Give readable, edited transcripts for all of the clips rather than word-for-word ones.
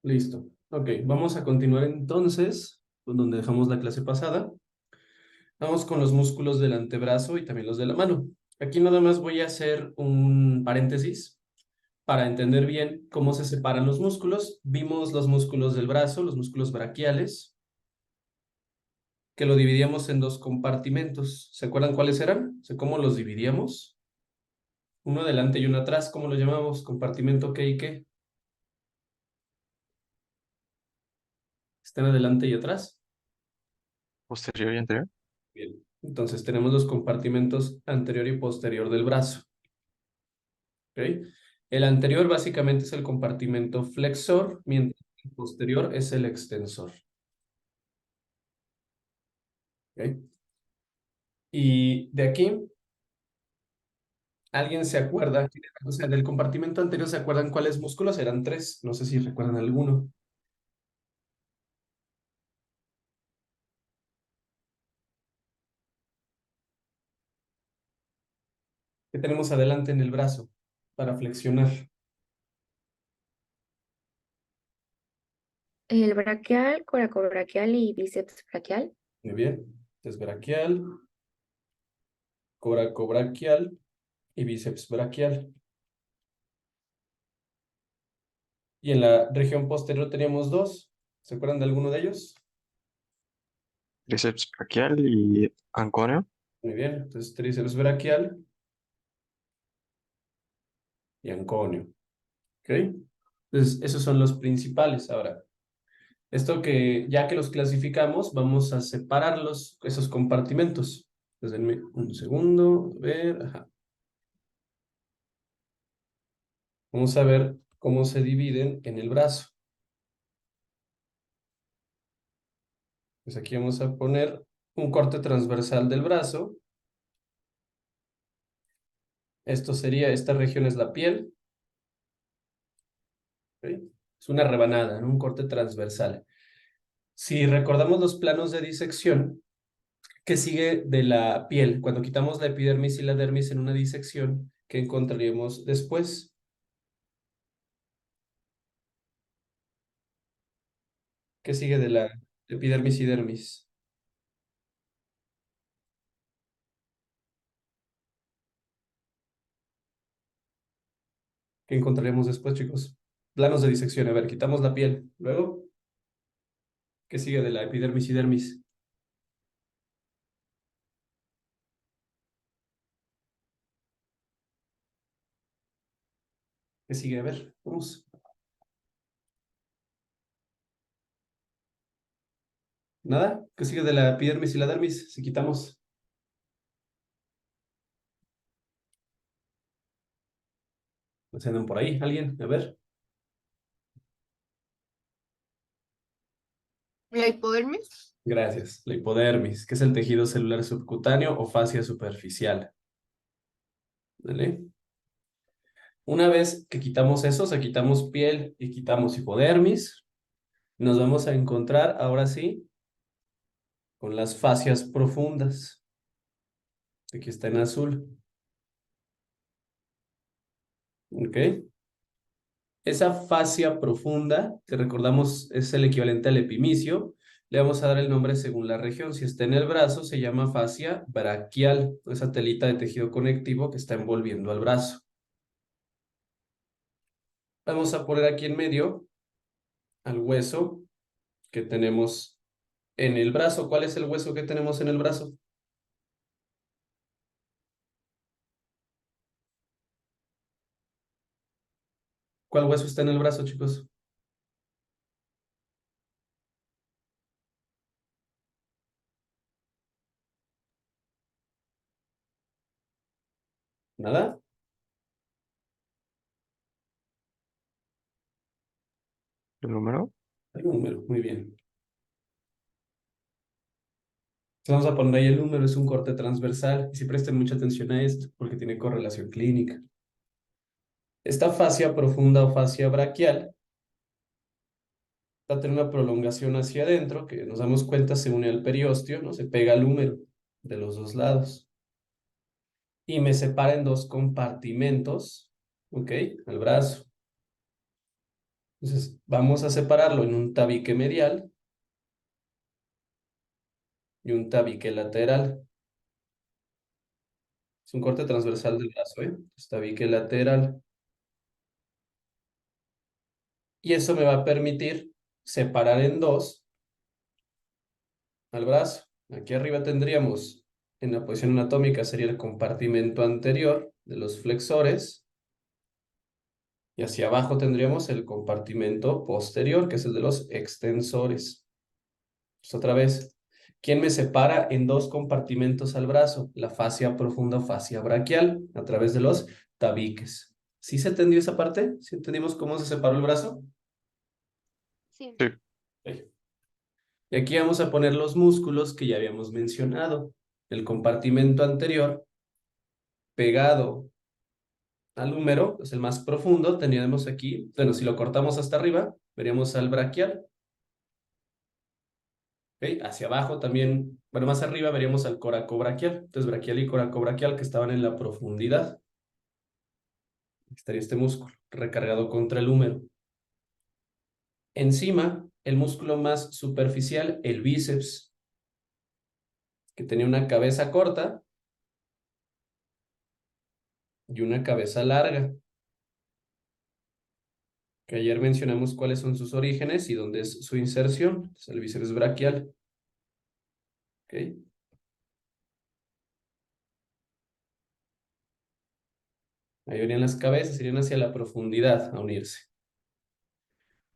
Listo. Ok, vamos a continuar entonces con donde dejamos la clase pasada. Vamos con los músculos del antebrazo y también los de la mano. Aquí nada más voy a hacer un paréntesis para entender bien cómo se separan los músculos. Vimos los músculos del brazo, los músculos braquiales, que lo dividíamos en dos compartimentos. ¿Se acuerdan cuáles eran? ¿Sé cómo los dividíamos? Uno adelante y uno atrás. ¿Cómo lo llamamos? Compartimento qué y qué. ¿Están adelante y atrás? Posterior y anterior. Bien. Entonces tenemos los compartimentos anterior y posterior del brazo. ¿Ok? El anterior básicamente es el compartimento flexor, mientras que el posterior es el extensor. ¿Ok? Y de aquí, ¿alguien se acuerda? O sea, del compartimento anterior, ¿se acuerdan cuáles músculos? Eran tres. No sé si recuerdan alguno. ¿Qué tenemos adelante en el brazo para flexionar? El braquial, coracobraquial y bíceps braquial. Muy bien. Es braquial, coracobraquial y bíceps braquial. Y en la región posterior teníamos dos. ¿Se acuerdan de alguno de ellos? Tríceps braquial y anconio. Muy bien. Entonces, tríceps braquial y anconio. ¿Ok? Entonces, esos son los principales. Ahora, esto que ya que los clasificamos, vamos a separarlos, esos compartimentos. Entonces, denme un segundo. A ver, ajá. Vamos a ver cómo se dividen en el brazo. Pues aquí vamos a poner un corte transversal del brazo. Esto sería, esta región es la piel. ¿Ok? Es una rebanada, ¿no? Un corte transversal. Si recordamos los planos de disección, ¿qué sigue de la piel? Cuando quitamos la epidermis y la dermis en una disección, ¿qué encontraríamos después? ¿Qué sigue de la epidermis y dermis? ¿Qué encontraríamos después, chicos? Planos de disección. A ver, quitamos la piel. Luego, ¿qué sigue de la epidermis y dermis? ¿Qué sigue? A ver, vamos. ¿Nada? ¿Qué sigue de la epidermis y la dermis? Si quitamos. ¿Se andan por ahí? ¿Alguien? A ver. La hipodermis. Gracias. La hipodermis, que es el tejido celular subcutáneo o fascia superficial. ¿Vale? Una vez que quitamos eso, o sea, quitamos piel y quitamos hipodermis, nos vamos a encontrar ahora sí con las fascias profundas. Aquí está en azul. ¿Ok? Esa fascia profunda, que recordamos es el equivalente al epimicio, le vamos a dar el nombre según la región. Si está en el brazo, se llama fascia braquial, esa telita de tejido conectivo que está envolviendo al brazo. Vamos a poner aquí en medio al hueso que tenemos en el brazo. ¿Cuál es el hueso que tenemos en el brazo? ¿Cuál hueso está en el brazo, chicos? ¿Nada? El número. Hay un número, muy bien. Entonces vamos a poner ahí el número, es un corte transversal. Y si presten mucha atención a esto, porque tiene correlación clínica. Esta fascia profunda o fascia braquial va a tener una prolongación hacia adentro, que nos damos cuenta se une al periósteo, ¿no? Se pega al húmero de los dos lados. Y me separa en dos compartimentos, ¿ok? Al brazo. Entonces, vamos a separarlo en un tabique medial y un tabique lateral. Es un corte transversal del brazo, ¿eh? Entonces, tabique lateral. Y eso me va a permitir separar en dos al brazo. Aquí arriba tendríamos, en la posición anatómica, sería el compartimento anterior de los flexores. Y hacia abajo tendríamos el compartimento posterior, que es el de los extensores. Pues otra vez, ¿quién me separa en dos compartimentos al brazo? La fascia profunda o fascia braquial, a través de los tabiques. ¿Sí se entendió esa parte? ¿Sí entendimos cómo se separó el brazo? Sí. Sí. Ok. Y aquí vamos a poner los músculos que ya habíamos mencionado. El compartimento anterior, pegado al húmero, es el más profundo, teníamos aquí, bueno, si lo cortamos hasta arriba, veríamos al braquial. ¿Ok? Hacia abajo también, bueno, más arriba veríamos al coracobraquial. Entonces, braquial y coracobraquial que estaban en la profundidad. Estaría este músculo recargado contra el húmero. Encima, el músculo más superficial, el bíceps, que tenía una cabeza corta y una cabeza larga, que ayer mencionamos cuáles son sus orígenes y dónde es su inserción. Entonces, el bíceps braquial. ¿Ok? Ahí verían las cabezas, irían hacia la profundidad a unirse.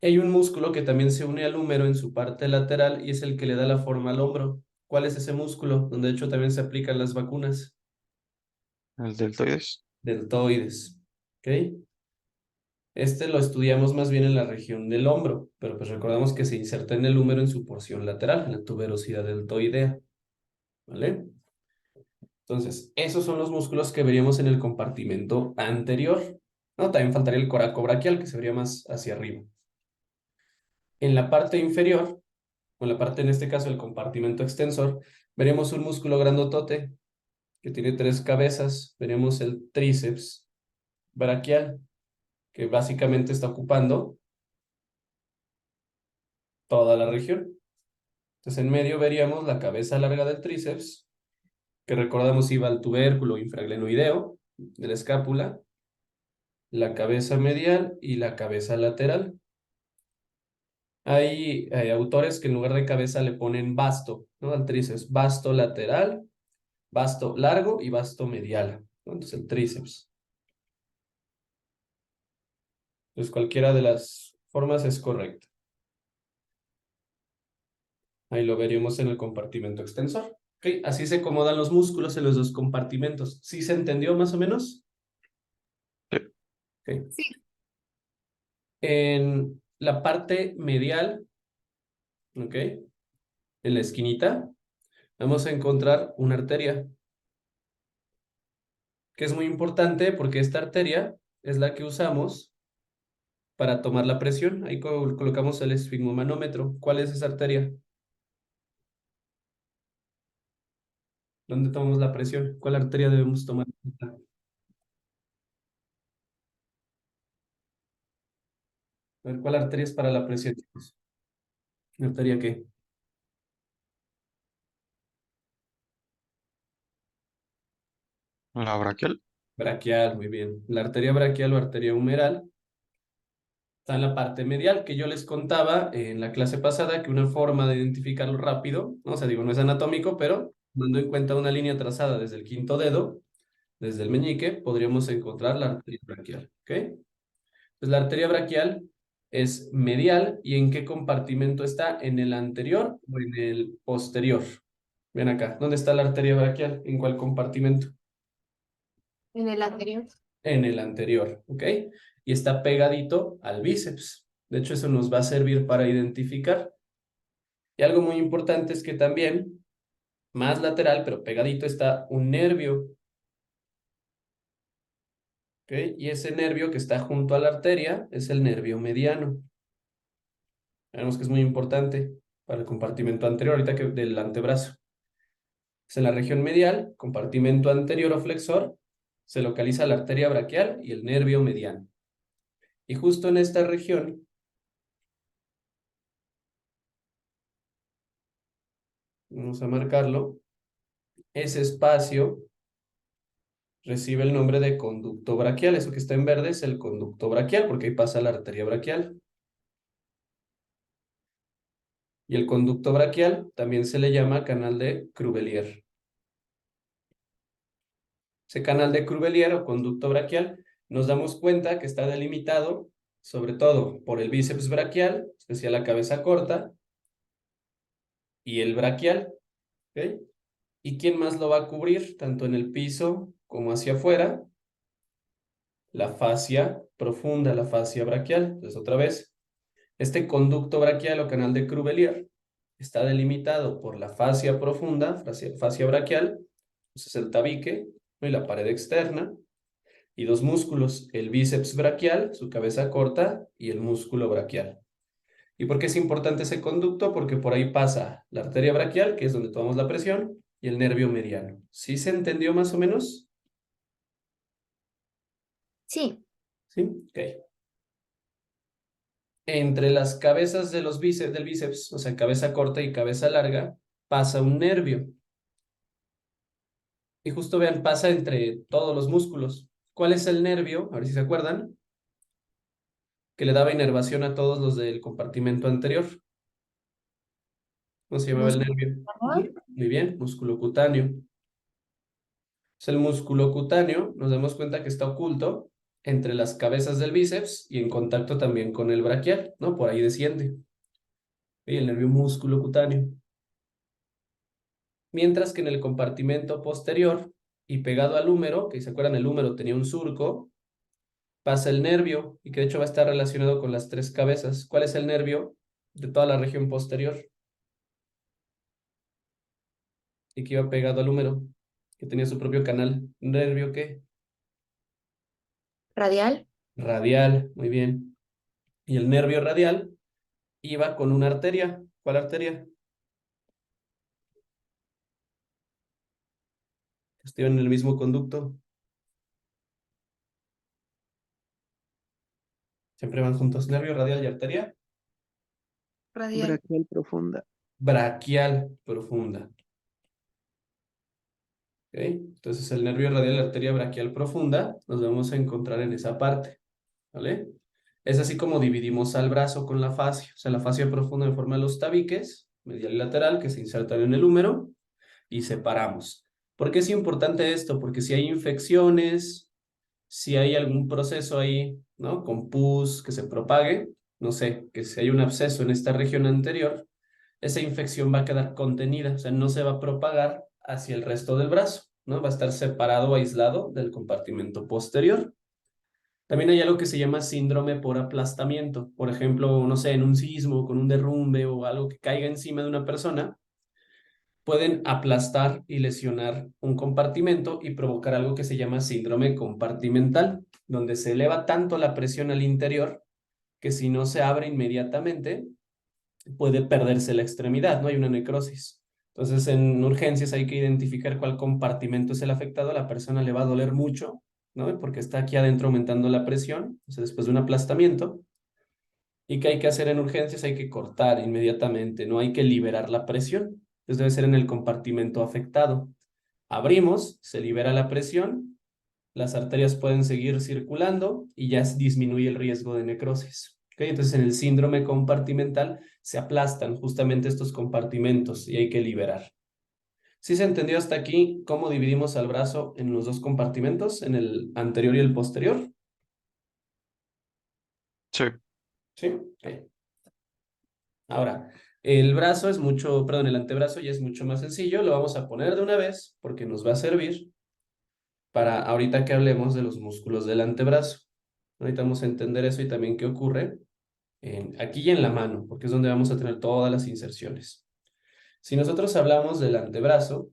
Hay un músculo que también se une al húmero en su parte lateral y es el que le da la forma al hombro. ¿Cuál es ese músculo? Donde de hecho también se aplican las vacunas. El deltoides. Deltoides. ¿Ok? Este lo estudiamos más bien en la región del hombro, pero pues recordamos que se inserta en el húmero en su porción lateral, en la tuberosidad deltoidea. ¿Vale? Entonces, esos son los músculos que veríamos en el compartimento anterior. No, también faltaría el coracobraquial, que se vería más hacia arriba. En la parte inferior, o en la parte, en este caso, del compartimento extensor, veremos un músculo grandotote que tiene tres cabezas. Veremos el tríceps braquial, que básicamente está ocupando toda la región. Entonces, en medio veríamos la cabeza larga del tríceps, que recordamos iba al tubérculo infraglenoideo de la escápula, la cabeza medial y la cabeza lateral. Hay autores que en lugar de cabeza le ponen basto, ¿no? Al tríceps, basto lateral, basto largo y basto medial, ¿no? Entonces el tríceps. Entonces cualquiera de las formas es correcta. Ahí lo veríamos en el compartimento extensor. ¿Ok? Así se acomodan los músculos en los dos compartimentos. ¿Sí se entendió más o menos? Sí. Ok. Sí. En la parte medial, ¿ok? En la esquinita, vamos a encontrar una arteria, que es muy importante porque esta arteria es la que usamos para tomar la presión. Ahí colocamos el esfigmomanómetro. ¿Cuál es esa arteria? ¿Dónde tomamos la presión? ¿Cuál arteria debemos tomar? A ver, ¿cuál arteria es para la presión, chicos? ¿La arteria qué? La braquial. Braquial, muy bien. La arteria braquial o arteria humeral está en la parte medial, que yo les contaba en la clase pasada que una forma de identificarlo rápido, ¿no? O sea, digo, no es anatómico, pero tomando en cuenta una línea trazada desde el quinto dedo, desde el meñique, podríamos encontrar la arteria braquial, ¿ok? Pues la arteria braquial es medial y ¿en qué compartimento está? ¿En el anterior o en el posterior? Ven acá, ¿dónde está la arteria braquial? ¿En cuál compartimento? En el anterior. En el anterior, ¿ok? Y está pegadito al bíceps. De hecho, eso nos va a servir para identificar. Y algo muy importante es que también, más lateral, pero pegadito, está un nervio, ¿ok? Y ese nervio que está junto a la arteria es el nervio mediano. Vemos que es muy importante para el compartimento anterior, ahorita que del antebrazo. Es en la región medial, compartimento anterior o flexor, se localiza la arteria braquial y el nervio mediano. Y justo en esta región Vamos a marcarlo. Ese espacio recibe el nombre de conducto braquial. Eso que está en verde es el conducto braquial, porque ahí pasa la arteria braquial. Y el conducto braquial también se le llama canal de Crubelier. Ese canal de Crubelier o conducto braquial, nos damos cuenta que está delimitado sobre todo por el bíceps braquial, especial la cabeza corta, y el braquial. ¿Ok? ¿Y quién más lo va a cubrir, tanto en el piso como hacia afuera? La fascia profunda, la fascia braquial. Entonces, otra vez, este conducto braquial o canal de Crubelier está delimitado por la fascia profunda, fascia braquial, entonces el tabique, ¿no? Y la pared externa, y dos músculos, el bíceps braquial, su cabeza corta, y el músculo braquial. ¿Y por qué es importante ese conducto? Porque por ahí pasa la arteria braquial, que es donde tomamos la presión, y el nervio mediano. ¿Sí se entendió más o menos? Sí, ¿Sí? Ok. Entre las cabezas de los bíceps, del bíceps, o sea, cabeza corta y cabeza larga, pasa un nervio. Y justo vean, pasa entre todos los músculos. ¿Cuál es el nervio? A ver si se acuerdan, que le daba inervación a todos los del compartimento anterior. ¿Cómo se llamaba el músculo. nervio? Ujú. Muy bien, músculo cutáneo. Es el músculo cutáneo, nos damos cuenta que está oculto entre las cabezas del bíceps y en contacto también con el braquial, ¿no? Por ahí desciende. Y el nervio músculo cutáneo. Mientras que en el compartimento posterior y pegado al húmero, que se acuerdan, el húmero tenía un surco, pasa el nervio y que de hecho va a estar relacionado con las tres cabezas. ¿Cuál es el nervio de toda la región posterior? Y que iba pegado al húmero, que tenía su propio canal. ¿Nervio qué? Radial. Radial, muy bien. Y el nervio radial iba con una arteria. ¿Cuál arteria? Estuvieron en el mismo conducto. Siempre van juntos. Nervio radial y arteria Radial. Braquial profunda. braquial profunda. ¿Ok? Entonces el nervio radial y la arteria braquial profunda nos vamos a encontrar en esa parte. ¿Vale? Es así como dividimos al brazo con la fascia. O sea, la fascia profunda en forma de los tabiques, medial y lateral, que se insertan en el húmero y separamos. ¿Por qué es importante esto? Porque si hay infecciones, si hay algún proceso ahí, ¿no? Con pus que se propague, no sé, que si hay un absceso en esta región anterior, esa infección va a quedar contenida, o sea, no se va a propagar hacia el resto del brazo, ¿no? Va a estar separado o aislado del compartimento posterior. También hay algo que se llama síndrome por aplastamiento. Por ejemplo, no sé, en un sismo, con un derrumbe o algo que caiga encima de una persona, pueden aplastar y lesionar un compartimento y provocar algo que se llama síndrome compartimental, donde se eleva tanto la presión al interior que si no se abre inmediatamente, puede perderse la extremidad, no hay una necrosis. Entonces, en urgencias hay que identificar cuál compartimento es el afectado. A la persona le va a doler mucho, ¿no? Porque está aquí adentro aumentando la presión, o sea, después de un aplastamiento. ¿Y qué hay que hacer en urgencias? Hay que cortar inmediatamente, no hay que liberar la presión. Entonces debe ser en el compartimento afectado. Abrimos, se libera la presión, las arterias pueden seguir circulando y ya disminuye el riesgo de necrosis. ¿Okay? Entonces en el síndrome compartimental se aplastan justamente estos compartimentos y hay que liberar. ¿Sí se entendió hasta aquí cómo dividimos al brazo en los dos compartimentos, en el anterior y el posterior? Sí. ¿Sí? Okay. Ahora, el brazo es mucho, perdón, el antebrazo ya es mucho más sencillo, lo vamos a poner de una vez porque nos va a servir para ahorita que hablemos de los músculos del antebrazo. Ahorita vamos a entender eso y también qué ocurre aquí y en la mano, porque es donde vamos a tener todas las inserciones. Si nosotros hablamos del antebrazo,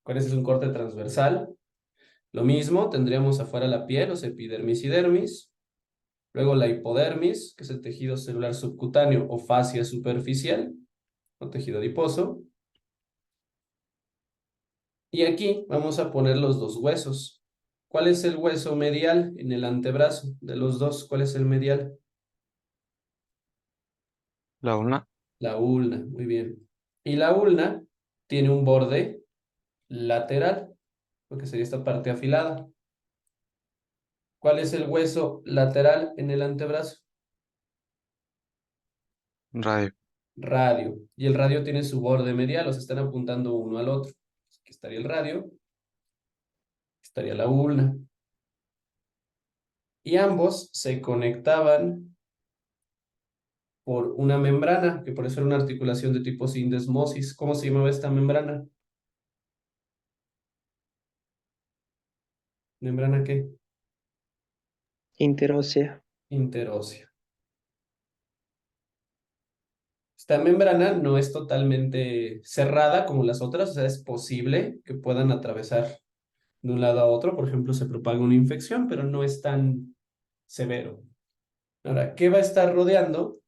¿cuál es un corte transversal? Lo mismo, tendríamos afuera la piel, o sea, epidermis y dermis, luego la hipodermis, que es el tejido celular subcutáneo o fascia superficial, o tejido adiposo. Y aquí vamos a poner los dos huesos. ¿Cuál es el hueso medial en el antebrazo? De los dos, ¿cuál es el medial? La una. La ulna, muy bien. Y la ulna tiene un borde lateral, lo que sería esta parte afilada. ¿Cuál es el hueso lateral en el antebrazo? Radio. Radio. Y el radio tiene su borde medial, o sea, están apuntando uno al otro. Aquí estaría el radio, aquí estaría la ulna. Y ambos se conectaban por una membrana, que por eso era una articulación de tipo sindesmosis. ¿Cómo se llamaba esta membrana? ¿Membrana qué? Interósea. Interósea. Esta membrana no es totalmente cerrada como las otras, o sea, es posible que puedan atravesar de un lado a otro. Por ejemplo, se propaga una infección, pero no es tan severo. Ahora, ¿qué va a estar rodeando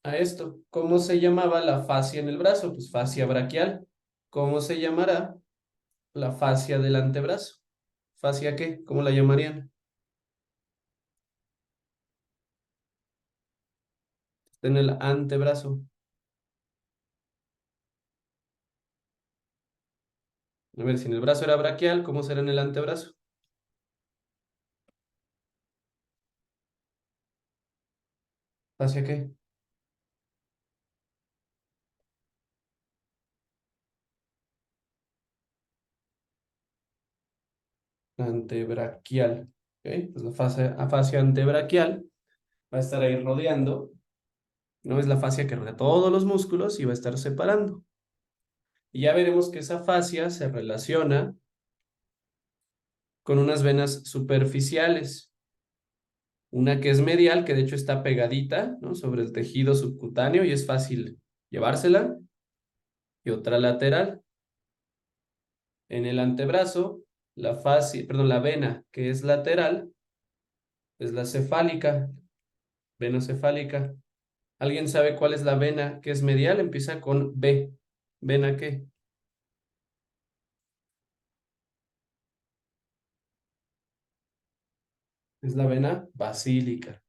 a esto? ¿Cómo se llamaba la fascia en el brazo? Pues fascia braquial. ¿Cómo se llamará la fascia del antebrazo? ¿Fascia qué? ¿Cómo la llamarían? Está en el antebrazo. A ver, si en el brazo era braquial, ¿cómo será en el antebrazo? ¿Fascia qué? Antebraquial. ¿Ok? Pues la fascia antebraquial va a estar ahí rodeando. No es la fascia que rodea todos los músculos y va a estar separando. Y ya veremos que esa fascia se relaciona con unas venas superficiales. Una que es medial, que de hecho está pegadita, ¿no?, sobre el tejido subcutáneo y es fácil llevársela. Y otra lateral. En el antebrazo, la fascia, perdón, la vena que es lateral es la cefálica, vena cefálica. ¿Alguien sabe cuál es la vena que es medial? Empieza con B. ¿Vena qué? Es la vena basílica.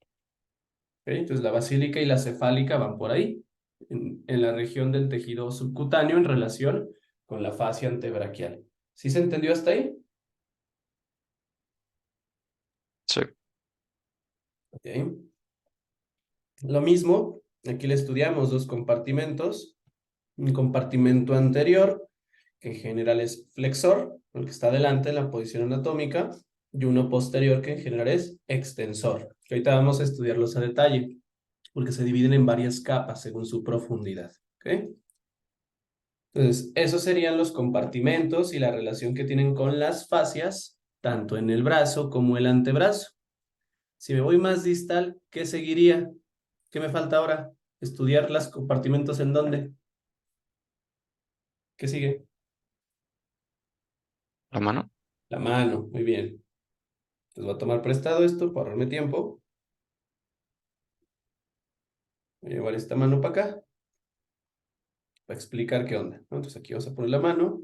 ¿Ok? Entonces la basílica y la cefálica van por ahí, en la región del tejido subcutáneo en relación con la fascia antebraquial. ¿Sí se entendió hasta ahí? Sí. Ok. Lo mismo, aquí le estudiamos dos compartimentos. Un compartimento anterior, que en general es flexor, el que está delante en la posición anatómica, y uno posterior, que en general es extensor. Que ahorita vamos a estudiarlos a detalle, porque se dividen en varias capas según su profundidad. ¿Ok? Entonces, esos serían los compartimentos y la relación que tienen con las fascias, tanto en el brazo como el antebrazo. Si me voy más distal, ¿qué seguiría? ¿Qué me falta ahora? ¿Estudiar los compartimentos en dónde? ¿Qué sigue? La mano. La mano, muy bien. Entonces voy a tomar prestado esto para ahorrarme tiempo. Voy a llevar esta mano para acá para explicar qué onda, ¿no? Entonces aquí vamos a poner la mano.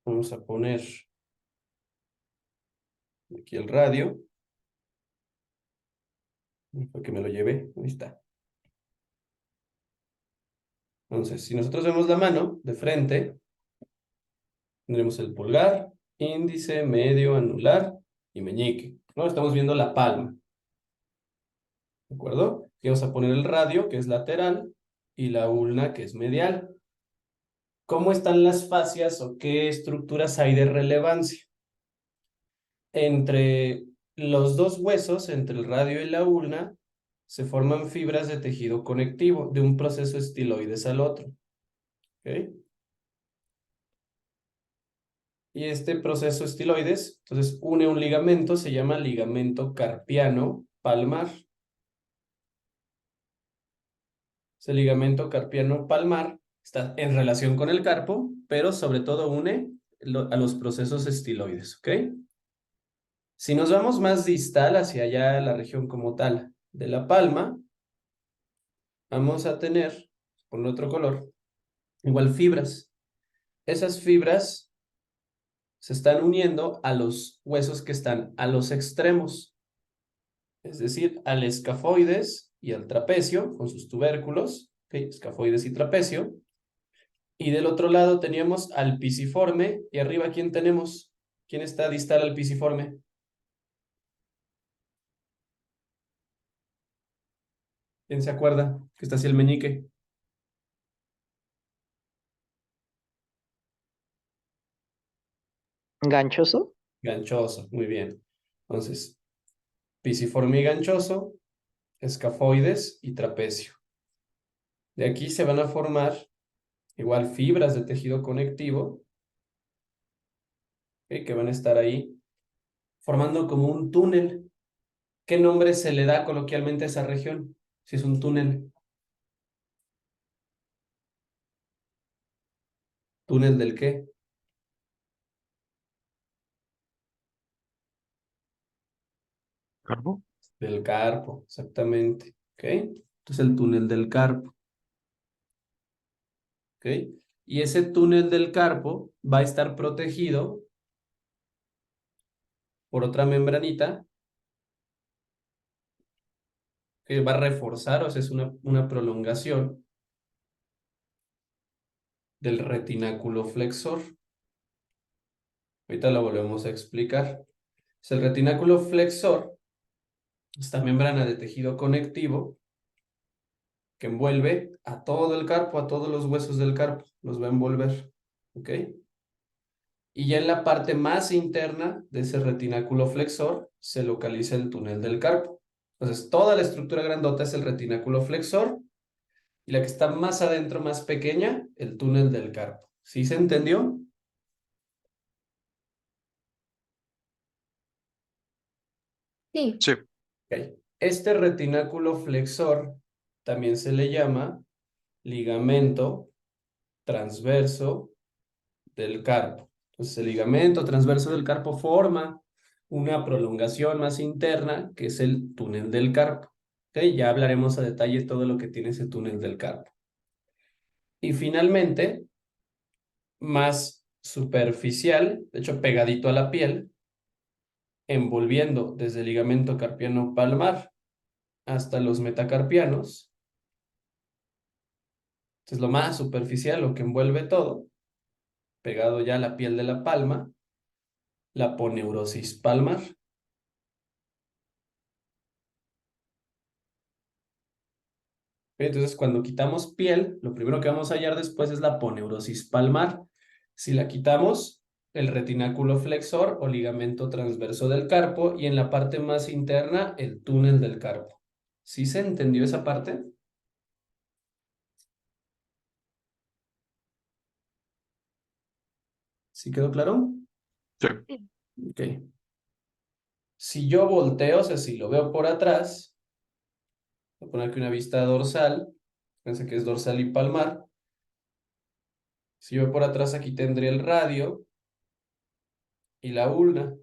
Vamos a poner aquí el radio. Para que me lo lleve. Ahí está. Entonces, si nosotros vemos la mano de frente, tendremos el pulgar, índice, medio, anular y meñique, ¿no? Estamos viendo la palma. ¿De acuerdo? Aquí vamos a poner el radio, que es lateral, y la ulna, que es medial. ¿Cómo están las fascias o qué estructuras hay de relevancia? Entre los dos huesos, entre el radio y la ulna, se forman fibras de tejido conectivo de un proceso estiloides al otro. ¿Ok? Y este proceso estiloides, entonces une un ligamento, se llama ligamento carpiano palmar. Ese ligamento carpiano palmar está en relación con el carpo, pero sobre todo une a los procesos estiloides, ¿ok? Si nos vamos más distal hacia allá, la región como tal de la palma, vamos a tener, con otro color, igual fibras. Esas fibras se están uniendo a los huesos que están a los extremos, es decir, al escafoides y al trapecio, con sus tubérculos, ¿ok? Escafoides y trapecio. Y del otro lado teníamos al pisiforme, y arriba, ¿quién tenemos? ¿Quién está distal al pisiforme? ¿Quién se acuerda que está hacia el meñique? ¿Ganchoso? Ganchoso, muy bien. Entonces, pisiforme y ganchoso, escafoides y trapecio. De aquí se van a formar igual fibras de tejido conectivo, ¿ok? Que van a estar ahí formando como un túnel. ¿Qué nombre se le da coloquialmente a esa región? Si es un túnel. ¿Túnel del qué? ¿Carbo? Del carpo, exactamente. ¿Ok? Entonces el túnel del carpo. ¿Ok? Y ese túnel del carpo va a estar protegido por otra membranita que va a reforzar, o sea, es una prolongación del retináculo flexor. Ahorita lo volvemos a explicar. Es el retináculo flexor, esta membrana de tejido conectivo que envuelve a todo el carpo, a todos los huesos del carpo, los va a envolver, ¿ok? Y ya en la parte más interna de ese retináculo flexor se localiza el túnel del carpo. Entonces, toda la estructura grandota es el retináculo flexor y la que está más adentro, más pequeña, el túnel del carpo. ¿Sí se entendió? Sí, Sí. Ok. Este retináculo flexor también se le llama ligamento transverso del carpo. Entonces, el ligamento transverso del carpo forma una prolongación más interna, que es el túnel del carpo. ¿Ok? Ya hablaremos a detalle todo lo que tiene ese túnel del carpo. Y finalmente, más superficial, de hecho pegadito a la piel, envolviendo desde el ligamento carpiano palmar hasta los metacarpianos. Esto es lo más superficial, lo que envuelve todo, pegado ya a la piel de la palma, la aponeurosis palmar. Entonces, cuando quitamos piel, lo primero que vamos a hallar después es la aponeurosis palmar. Si la quitamos, el retináculo flexor o ligamento transverso del carpo y en la parte más interna, el túnel del carpo. ¿Sí se entendió esa parte? ¿Sí quedó claro? Sí. Ok. Si yo volteo, o sea, si lo veo por atrás, voy a poner aquí una vista dorsal, fíjense que es dorsal y palmar. Si yo veo por atrás, aquí tendría el radio y la ulna.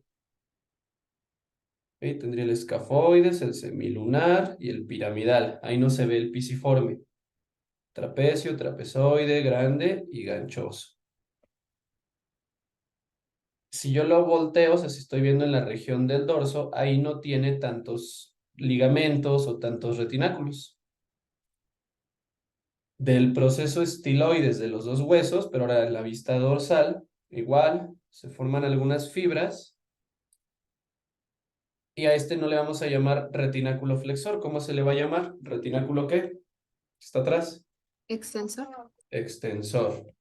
¿Ok? Tendría el escafoides, el semilunar y el piramidal. Ahí no se ve el pisiforme. Trapecio, trapezoide, grande y ganchoso. Si yo lo volteo, o sea, si estoy viendo en la región del dorso, ahí no tiene tantos ligamentos o tantos retináculos. Del proceso estiloides de los dos huesos, pero ahora en la vista dorsal, igual, se forman algunas fibras. Y a este no le vamos a llamar retináculo flexor. ¿Cómo se le va a llamar? ¿Retináculo qué? ¿Está atrás? extensor. Extensor.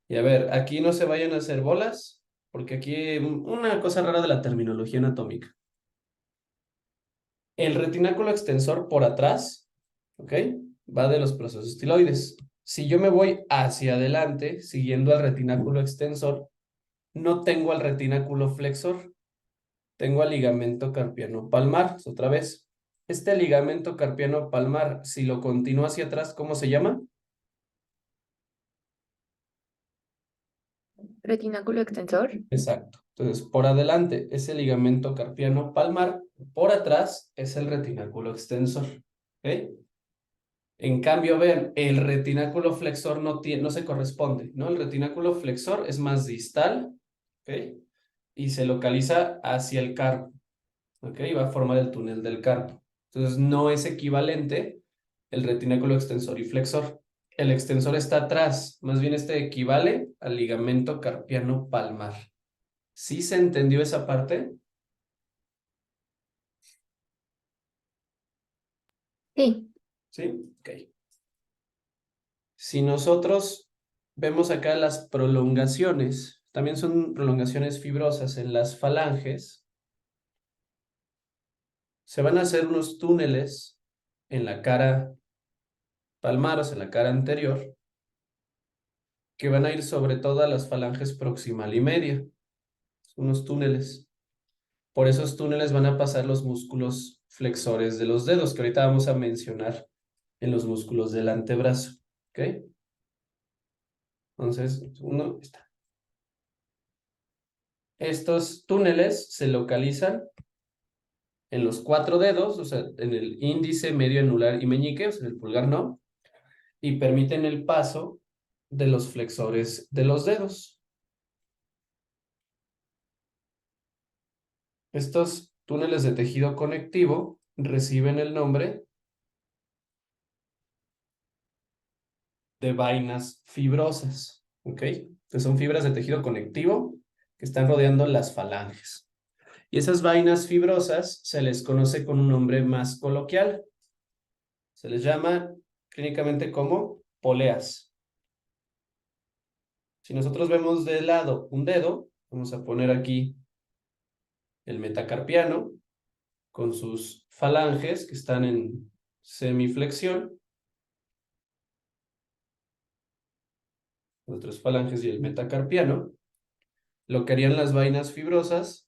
Y a ver, aquí no se vayan a hacer bolas, porque aquí una cosa rara de la terminología anatómica. El retináculo extensor por atrás, ¿ok? Va de los procesos estiloides. Si yo me voy hacia adelante, siguiendo al retináculo extensor, no tengo al retináculo flexor, tengo al ligamento carpiano palmar. Otra vez, este ligamento carpiano palmar, si lo continúo hacia atrás, ¿cómo se llama? Retináculo extensor. Exacto. Entonces, por adelante es el ligamento carpiano palmar, por atrás es el retináculo extensor. ¿Ok? En cambio, vean, el retináculo flexor no se corresponde, ¿no? El retináculo flexor es más distal, ¿ok? Y se localiza hacia el carpo, ¿ok? Va a formar el túnel del carpo. Entonces no es equivalente el retináculo extensor y flexor. El extensor está atrás, más bien este equivale al ligamento carpiano palmar. ¿Sí se entendió esa parte? Sí, ¿Sí? Ok. Si nosotros vemos acá las prolongaciones, también son prolongaciones fibrosas en las falanges, se van a hacer unos túneles en la cara palmar, o sea, en la cara anterior, que van a ir sobre todo a las falanges proximal y media, unos túneles. Por esos túneles van a pasar los músculos flexores de los dedos, que ahorita vamos a mencionar en los músculos del antebrazo. ¿Ok? Entonces, uno está. Estos túneles se localizan en los 4 dedos, o sea, en el índice, medio, anular y meñique, o sea, en el pulgar no, y permiten el paso de los flexores de los dedos. Estos túneles de tejido conectivo reciben el nombre de vainas fibrosas, ¿ok? Entonces son fibras de tejido conectivo que están rodeando las falanges. Y esas vainas fibrosas se les conoce con un nombre más coloquial. Se les llama clínicamente como poleas. Si nosotros vemos de lado un dedo, vamos a poner aquí el metacarpiano con sus falanges que están en semiflexión, las tres falanges y el metacarpiano. Lo que harían las vainas fibrosas,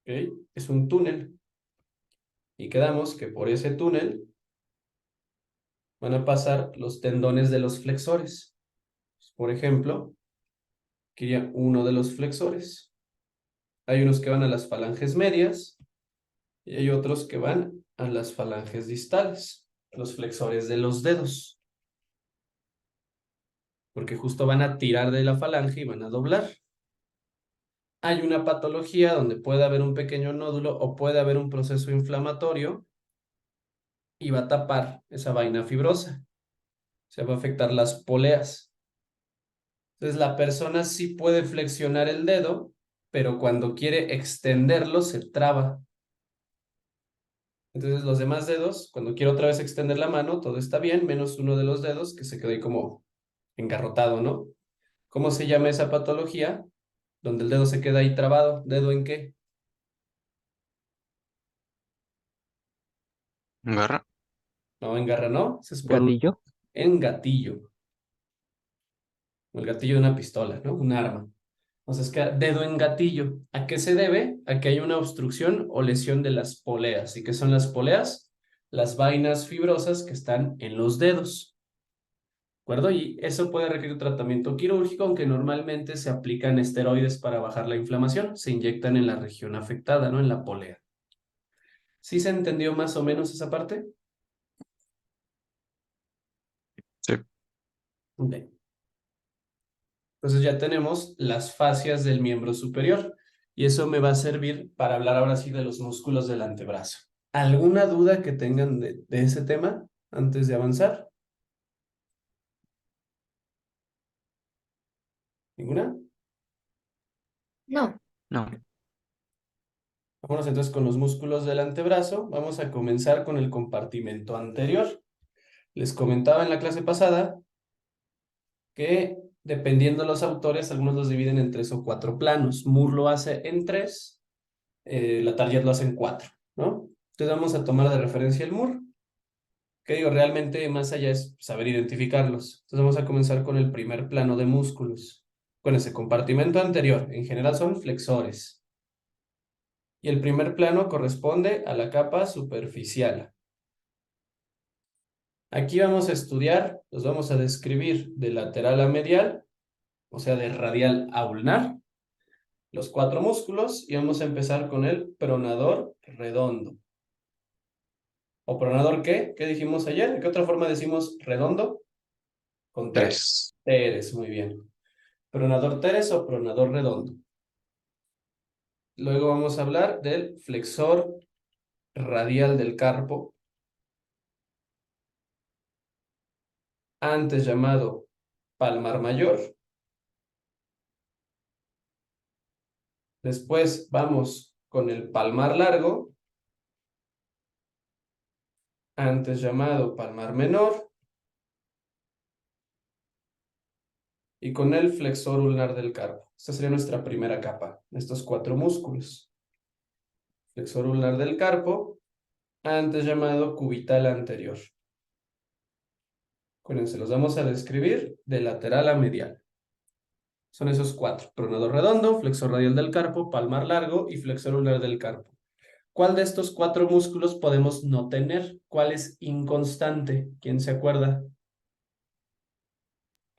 ¿ok? Es un túnel. Y quedamos que por ese túnel van a pasar los tendones de los flexores. Por ejemplo, aquí iría uno de los flexores. Hay unos que van a las falanges medias y hay otros que van a las falanges distales, los flexores de los dedos, porque justo van a tirar de la falange y van a doblar. Hay una patología donde puede haber un pequeño nódulo o puede haber un proceso inflamatorio y va a tapar esa vaina fibrosa. Se va a afectar las poleas. Entonces la persona sí puede flexionar el dedo, pero cuando quiere extenderlo se traba. Entonces los demás dedos, cuando quiero otra vez extender la mano, todo está bien, menos uno de los dedos que se quedó ahí como engarrotado, ¿no? ¿Cómo se llama esa patología? Donde el dedo se queda ahí trabado. ¿Dedo en qué? Garra. No, en garra no. Ese es por un Gatillo. en gatillo. O el gatillo de una pistola, ¿no? Un arma. Entonces queda dedo en gatillo. ¿A qué se debe? A que hay una obstrucción o lesión de las poleas. ¿Y qué son las poleas? Las vainas fibrosas que están en los dedos. ¿De acuerdo? Y eso puede requerir tratamiento quirúrgico, aunque normalmente se aplican esteroides para bajar la inflamación. Se inyectan en la región afectada, ¿no? En la polea. ¿Sí se entendió más o menos esa parte? Sí. Bien. Entonces ya tenemos las fascias del miembro superior y eso me va a servir para hablar ahora sí de los músculos del antebrazo. ¿Alguna duda que tengan de ese tema antes de avanzar? ¿Ninguna? no. No. Vámonos entonces con los músculos del antebrazo. Vamos a comenzar con el compartimento anterior. Les comentaba en la clase pasada que dependiendo de los autores, algunos los dividen en 3 o 4 planos. Moore lo hace en 3, la Target lo hace en 4, ¿no? Entonces vamos a tomar de referencia el Moore, que digo, realmente más allá es saber identificarlos. Entonces vamos a comenzar con el primer plano de músculos, con ese compartimento anterior. En general son flexores. Y el primer plano corresponde a la capa superficial. Aquí vamos a estudiar, los vamos a describir de lateral a medial, o sea, de radial a ulnar, los 4 músculos, y vamos a empezar con el pronador redondo. ¿O pronador qué? ¿Qué dijimos ayer? ¿De qué otra forma decimos redondo? ¿Con T? 3. Teres, muy bien. ¿Pronador teres o pronador redondo? Luego vamos a hablar del flexor radial del carpo, antes llamado palmar mayor. Después vamos con el palmar largo, antes llamado palmar menor. Y con el flexor ulnar del carpo. Esta sería nuestra primera capa, estos 4 músculos. Flexor ulnar del carpo, antes llamado cubital anterior. Acuérdense, los vamos a describir de lateral a medial. Son esos 4. Pronador redondo, flexor radial del carpo, palmar largo y flexor ulnar del carpo. ¿Cuál de estos 4 músculos podemos no tener? ¿Cuál es inconstante? ¿Quién se acuerda?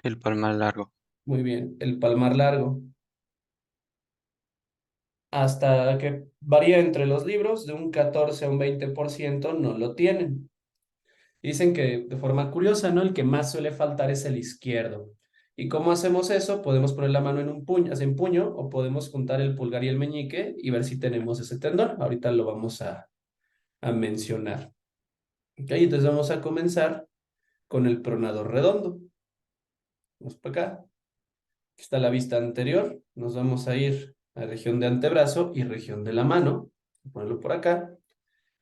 El palmar largo. Muy bien, el palmar largo. Hasta que varía entre los libros, de un 14 a un 20% no lo tienen. Dicen que de forma curiosa, ¿no? El que más suele faltar es el izquierdo. ¿Y cómo hacemos eso? Podemos poner la mano en un puño, en puño, o podemos juntar el pulgar y el meñique y ver si tenemos ese tendón. Ahorita lo vamos a mencionar. Ok, entonces vamos a comenzar con el pronador redondo. Vamos para acá. Aquí está la vista anterior. Nos vamos a ir a la región de antebrazo y región de la mano. Voy a ponerlo por acá.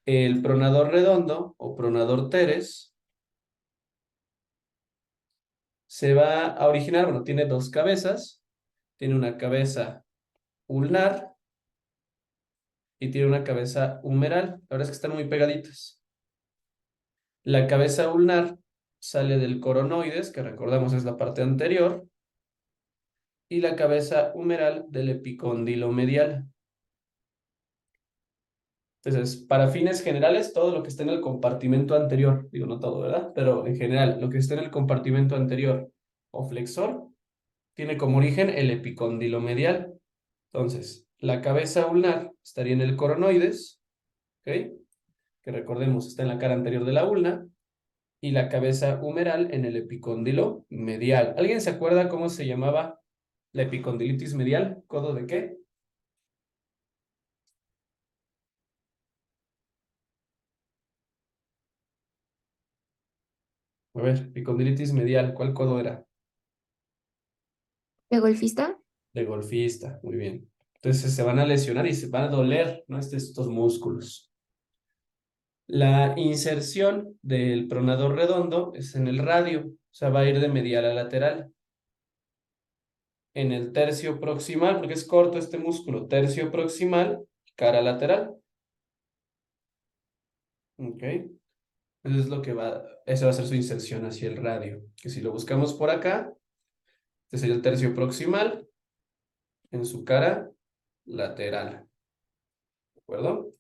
El pronador redondo o pronador teres se va a originar, bueno, tiene 2 cabezas. Tiene una cabeza ulnar y tiene una cabeza humeral. La verdad es que están muy pegaditas. La cabeza ulnar sale del coronoides, que recordamos es la parte anterior, y la cabeza humeral del epicóndilo medial. Entonces, para fines generales, todo lo que esté en el compartimento anterior, digo no todo, ¿verdad? Pero en general, lo que esté en el compartimento anterior o flexor, tiene como origen el epicóndilo medial. Entonces, la cabeza ulnar estaría en el coronoides, ¿ok? Que recordemos está en la cara anterior de la ulna, y la cabeza humeral en el epicóndilo medial. ¿Alguien se acuerda cómo se llamaba la epicondilitis medial? ¿Codo de qué? A ver, epicondilitis medial, ¿cuál codo era? ¿De golfista? De golfista, muy bien. Entonces se van a lesionar y se van a doler, ¿no? Estos músculos. La inserción del pronador redondo es en el radio, o sea, va a ir de medial a lateral. En el tercio proximal, porque es corto este músculo, tercio proximal, cara lateral. Ok. Eso es lo que esa va a ser su inserción hacia el radio. Que si lo buscamos por acá, este sería el tercio proximal en su cara lateral. ¿De acuerdo?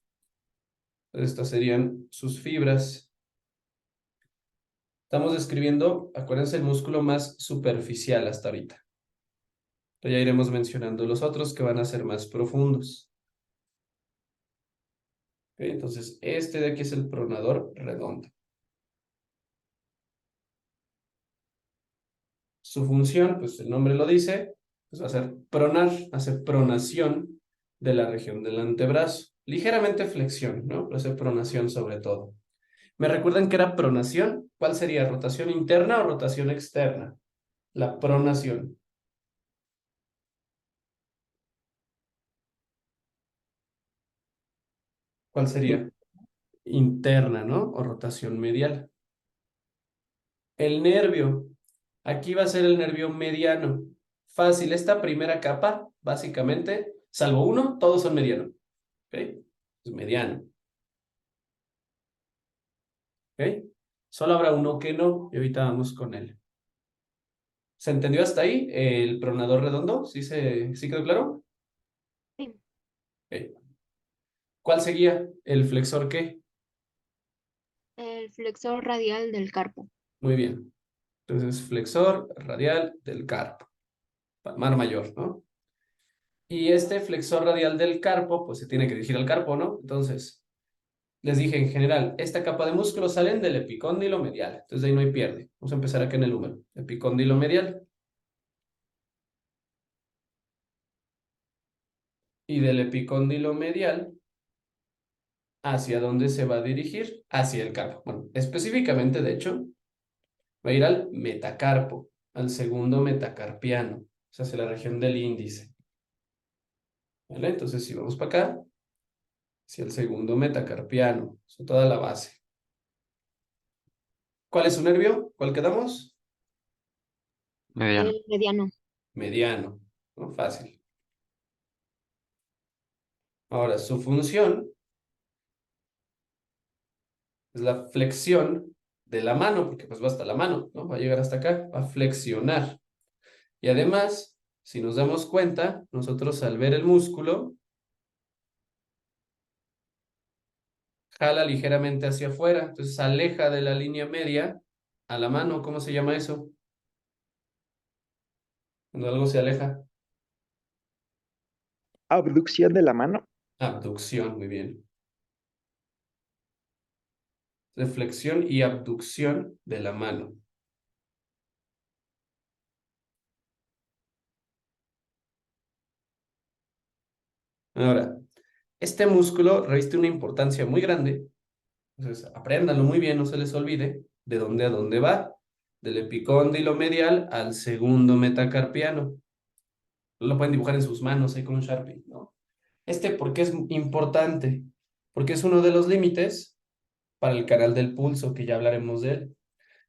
Entonces, estas serían sus fibras. Estamos describiendo, acuérdense, el músculo más superficial hasta ahorita. Entonces ya iremos mencionando los otros que van a ser más profundos. ¿Ok? Entonces, este de aquí es el pronador redondo. Su función, pues el nombre lo dice, pues va a ser pronar, hacer pronación de la región del antebrazo. Ligeramente flexión, ¿no? Pero hacer pronación sobre todo. ¿Me recuerdan que era pronación? ¿Cuál sería? ¿Rotación interna o rotación externa? La pronación. ¿Cuál sería? Interna, ¿no? O rotación medial. El nervio. Aquí va a ser el nervio mediano. Fácil, esta primera capa, básicamente, salvo uno, todos son medianos. ¿Ok? Es mediano. ¿Ok? Solo habrá uno que no, y ahorita vamos con él. ¿Se entendió hasta ahí? El pronador redondo, ¿sí quedó claro? Sí. Ok. ¿Cuál seguía? ¿El flexor qué? El flexor radial del carpo. Muy bien. Entonces, flexor radial del carpo. Palmar mayor, ¿no? Y este flexor radial del carpo, pues se tiene que dirigir al carpo, ¿no? Entonces, les dije en general, esta capa de músculos salen del epicóndilo medial. Entonces, de ahí no hay pierde. Vamos a empezar acá en el número. Epicóndilo medial. Y del epicóndilo medial, ¿hacia dónde se va a dirigir? Hacia el carpo. Bueno, específicamente, de hecho, va a ir al metacarpo, al segundo metacarpiano, o sea, hacia la región del índice. ¿Vale? Entonces, si vamos para acá, hacia el segundo metacarpiano, eso toda la base. ¿Cuál es su nervio? ¿Cuál quedamos? Mediano. El mediano. Mediano, ¿no? Fácil. Ahora, su función es la flexión de la mano, porque pues va hasta la mano, ¿no? Va a llegar hasta acá, va a flexionar. Y además, si nos damos cuenta, nosotros al ver el músculo, jala ligeramente hacia afuera, entonces aleja de la línea media a la mano. ¿Cómo se llama eso? Cuando algo se aleja. Abducción de la mano. Abducción, muy bien. Flexión y abducción de la mano. Ahora, este músculo reviste una importancia muy grande. Entonces, apréndanlo muy bien, no se les olvide de dónde a dónde va. Del epicóndilo medial al segundo metacarpiano. Lo pueden dibujar en sus manos ahí con un Sharpie, ¿no? ¿Por qué es importante? Porque es uno de los límites para el canal del pulso, que ya hablaremos de él.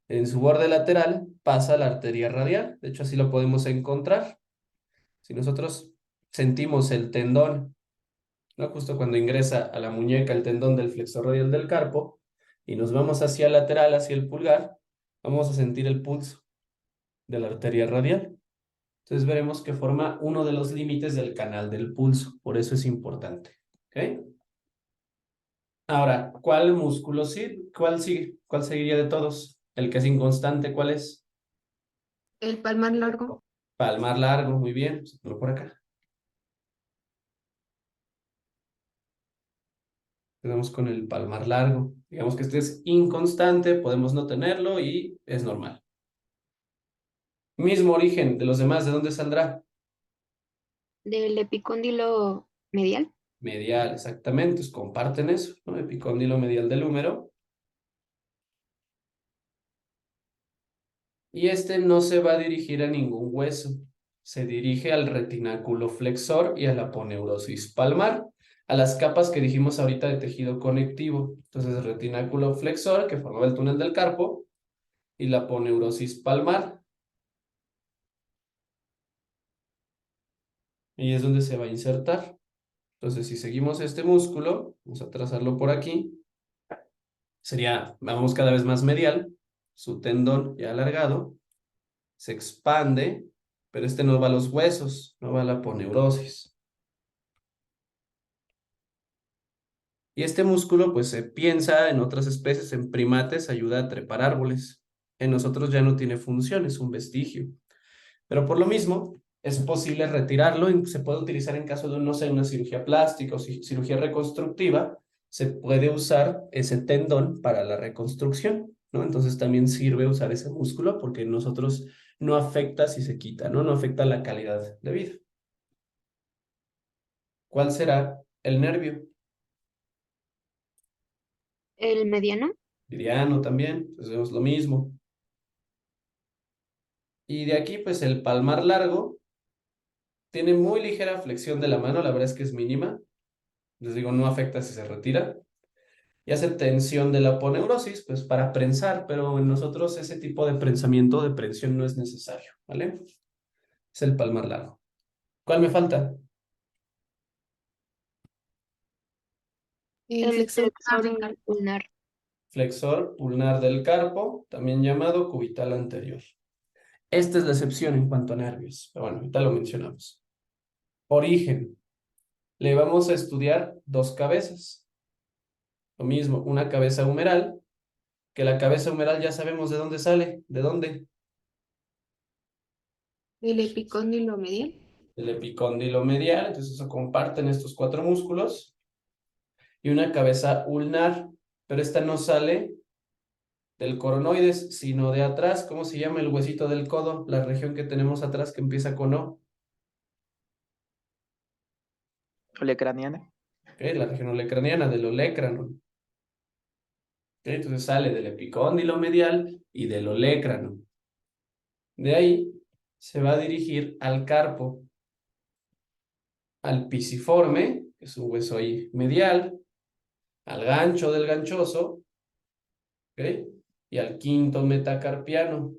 En su borde lateral pasa la arteria radial. De hecho, así lo podemos encontrar. Si nosotros sentimos el tendón, ¿no? Justo cuando ingresa a la muñeca el tendón del flexor radial del carpo, y nos vamos hacia el lateral, hacia el pulgar, vamos a sentir el pulso de la arteria radial. Entonces veremos que forma uno de los límites del canal del pulso. Por eso es importante. ¿Ok? Ahora, ¿cuál músculo sí? ¿Cuál sigue? ¿Cuál seguiría de todos? El que es inconstante, ¿cuál es? El palmar largo. Palmar largo, muy bien. Pues, ponlo por acá. Tenemos con el palmar largo. Digamos que este es inconstante, podemos no tenerlo y es normal. Mismo origen de los demás, ¿de dónde saldrá? Del epicóndilo medial. Medial, exactamente. Pues comparten eso, ¿no? Epicóndilo medial del húmero. Y este no se va a dirigir a ningún hueso. Se dirige al retináculo flexor y a la aponeurosis palmar, a las capas que dijimos ahorita de tejido conectivo. Entonces, el retináculo flexor, que formaba el túnel del carpo, y la aponeurosis palmar. Y es donde se va a insertar. Entonces, si seguimos este músculo, vamos a trazarlo por aquí, sería, vamos cada vez más medial, su tendón ya alargado, se expande, pero este no va a los huesos, no va a la aponeurosis. Y este músculo, pues se piensa en otras especies, en primates, ayuda a trepar árboles. En nosotros ya no tiene función, es un vestigio. Pero por lo mismo, es posible retirarlo y se puede utilizar en caso de, no sé, una cirugía plástica o cirugía reconstructiva. Se puede usar ese tendón para la reconstrucción, ¿no? Entonces también sirve usar ese músculo porque nosotros no afecta si se quita, ¿no? No afecta la calidad de vida. ¿Cuál será el nervio? El mediano. Meridiano también, entonces vemos lo mismo. Y de aquí, pues el palmar largo tiene muy ligera flexión de la mano, la verdad es que es mínima. Les digo, no afecta si se retira. Y hace tensión de la aponeurosis, pues para prensar, pero en nosotros ese tipo de prensamiento, de prensión no es necesario, ¿vale? Es el palmar largo. ¿Cuál me falta? El flexor ulnar. Flexor pulnar del carpo, también llamado cubital anterior. Esta es la excepción en cuanto a nervios, pero bueno, ahorita lo mencionamos. Origen. Le vamos a estudiar dos cabezas. Lo mismo, una cabeza humeral, que la cabeza humeral ya sabemos de dónde sale. ¿De dónde? El epicóndilo medial. El epicóndilo medial, entonces eso comparten estos cuatro músculos. Y una cabeza ulnar, pero esta no sale del coronoides, sino de atrás. ¿Cómo se llama el huesito del codo? La región que tenemos atrás que empieza con O. Olecraniana. ¿Ok? La región olecraniana, del olecrano. ¿Ok? Entonces sale del epicóndilo medial y del olecrano. De ahí se va a dirigir al carpo, al pisiforme, que es un hueso ahí medial, al gancho del ganchoso, ¿ok? Y al quinto metacarpiano.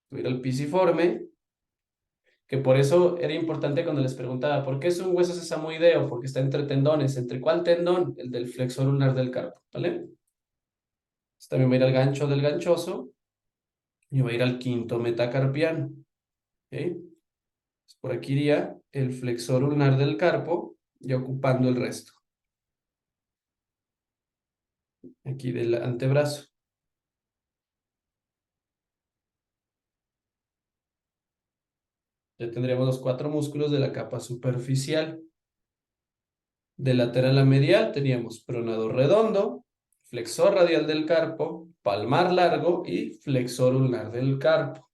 Tuviera el pisiforme, que por eso era importante cuando les preguntaba, ¿por qué es un hueso sesamoideo? Porque está entre tendones. ¿Entre cuál tendón? El del flexor ulnar del carpo, ¿vale? Entonces también va a ir al gancho del ganchoso y va a ir al quinto metacarpiano, ¿ok? Por aquí iría el flexor ulnar del carpo y ocupando el resto. Aquí del antebrazo. Ya tendríamos los 4 músculos de la capa superficial. De lateral a medial teníamos pronador redondo, flexor radial del carpo, palmar largo y flexor ulnar del carpo.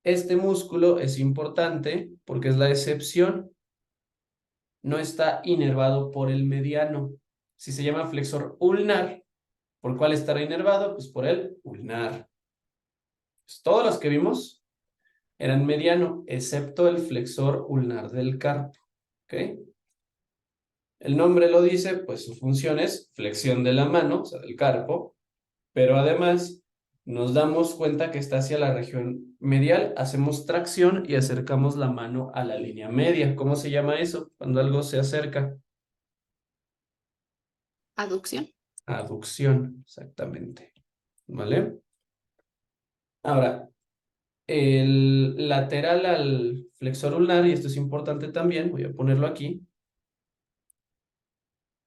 Este músculo es importante porque es la excepción. No está inervado por el mediano. Si se llama flexor ulnar, ¿por cuál estará inervado? Pues por el ulnar. Pues todos los que vimos eran mediano, excepto el flexor ulnar del carpo. ¿Ok? El nombre lo dice, pues su función es flexión de la mano, o sea, del carpo, pero además nos damos cuenta que está hacia la región medial, hacemos tracción y acercamos la mano a la línea media. ¿Cómo se llama eso? Cuando algo se acerca. Aducción. Aducción, exactamente. ¿Vale? Ahora, el lateral al flexor ulnar, y esto es importante también, voy a ponerlo aquí,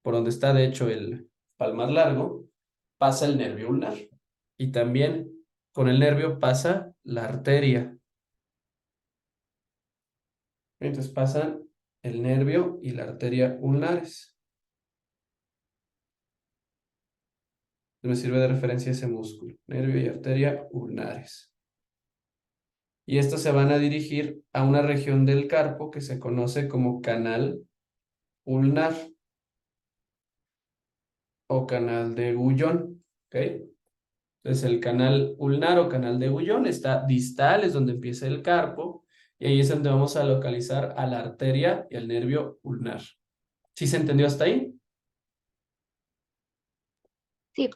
por donde está de hecho el palmar largo, pasa el nervio ulnar. Y también con el nervio pasa la arteria. Entonces pasan el nervio y la arteria ulnares. Me sirve de referencia ese músculo, nervio y arteria ulnares. Y estos se van a dirigir a una región del carpo que se conoce como canal ulnar o canal de Gullón. ¿Ok? Entonces el canal ulnar o canal de Gullón está distal, es donde empieza el carpo, y ahí es donde vamos a localizar a la arteria y al nervio ulnar. ¿Sí se entendió hasta ahí? Sí,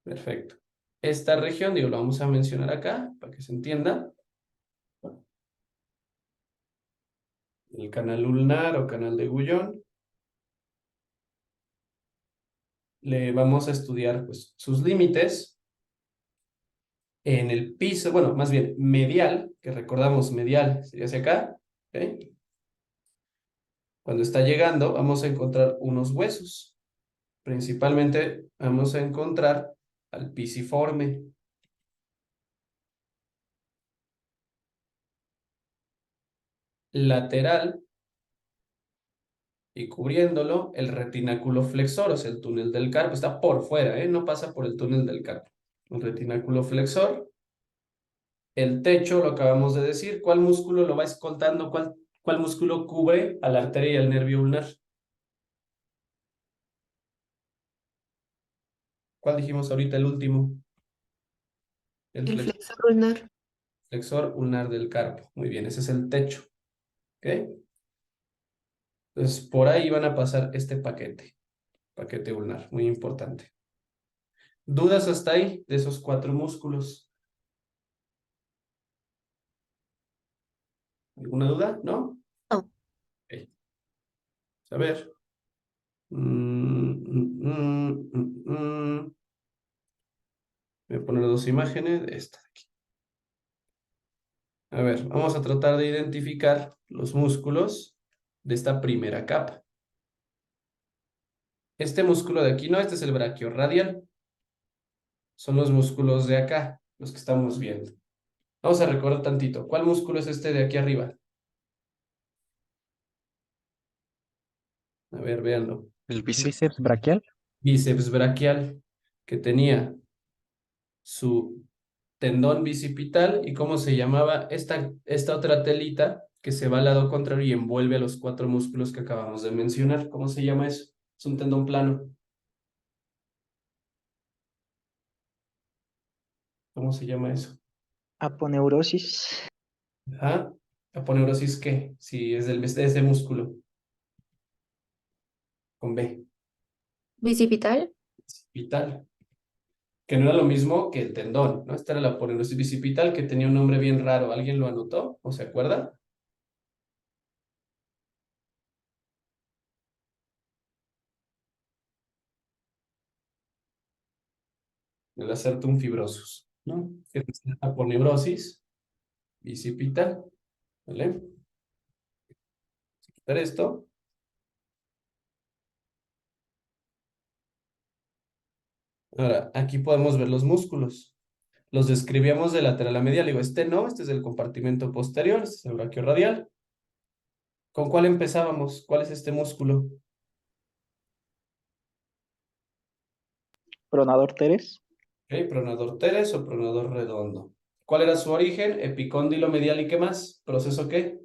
Perfecto. Esta región, digo, lo vamos a mencionar acá para que se entienda. El canal ulnar o canal de Gullón. Le vamos a estudiar pues, sus límites en el piso, bueno, más bien medial, que recordamos medial sería hacia acá. ¿Ok? Cuando está llegando, vamos a encontrar unos huesos. Principalmente vamos a encontrar al pisiforme. Lateral y cubriéndolo el retináculo flexor, o sea, el túnel del carpo. Está por fuera, no pasa por el túnel del carpo. El retináculo flexor. El techo, lo acabamos de decir. ¿Cuál músculo lo va escoltando? ¿Cuál músculo cubre a la arteria y al nervio ulnar? ¿Cuál dijimos ahorita el último? El El flexor ulnar. flexor ulnar del carpo. Muy bien, ese es el techo. ¿Ok? Entonces, por ahí van a pasar este paquete ulnar, muy importante. ¿Dudas hasta ahí de esos 4 músculos? ¿Alguna duda? ¿No? No. Ok. A ver. Voy a poner 2 imágenes de esta de aquí. A ver, vamos a tratar de identificar los músculos de esta primera capa. Este músculo de aquí, no, este es el brachiorradial. Son los músculos de acá, los que estamos viendo. Vamos a recordar tantito. ¿Cuál músculo es este de aquí arriba? A ver, véanlo. El bíceps. Bíceps braquial. Bíceps braquial, que tenía su tendón bicipital y cómo se llamaba esta otra telita que se va al lado contrario y envuelve a los 4 músculos que acabamos de mencionar. ¿Cómo se llama eso? Es un tendón plano. ¿Cómo se llama eso? Aponeurosis. Ajá. ¿Aponeurosis qué? Si es de ese músculo. Con B. Bicipital. Vital. Que no era lo mismo que el tendón, ¿no? Esta era la aponeurosis bicipital que tenía un nombre bien raro. ¿Alguien lo anotó o se acuerda? El acertum fibrosus, ¿no? Que es la aponeurosis bicipital, ¿vale? Quitar esto. Ahora, aquí podemos ver los músculos. Los describíamos de lateral a medial. Digo, este no, este es el compartimento posterior, este es el braquiorradial. ¿Con cuál empezábamos? ¿Cuál es este músculo? Pronador teres. Ok, pronador teres o pronador redondo. ¿Cuál era su origen? Epicóndilo medial y ¿qué más? ¿Proceso qué?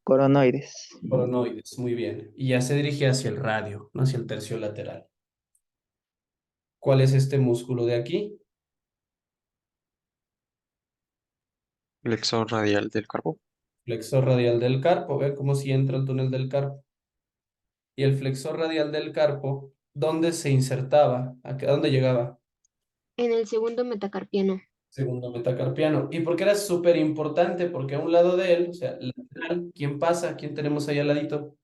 Coronoides. Coronoides, muy bien. Y ya se dirige hacia el radio, no hacia el tercio lateral. ¿Cuál es este músculo de aquí? Flexor radial del carpo. Flexor radial del carpo. Vean cómo si entra el túnel del carpo. Y el flexor radial del carpo, ¿dónde se insertaba? ¿A dónde llegaba? En el segundo metacarpiano. Segundo metacarpiano. ¿Y por qué era súper importante? Porque a un lado de él, o sea, lateral, ¿quién pasa? ¿Quién tenemos ahí al ladito?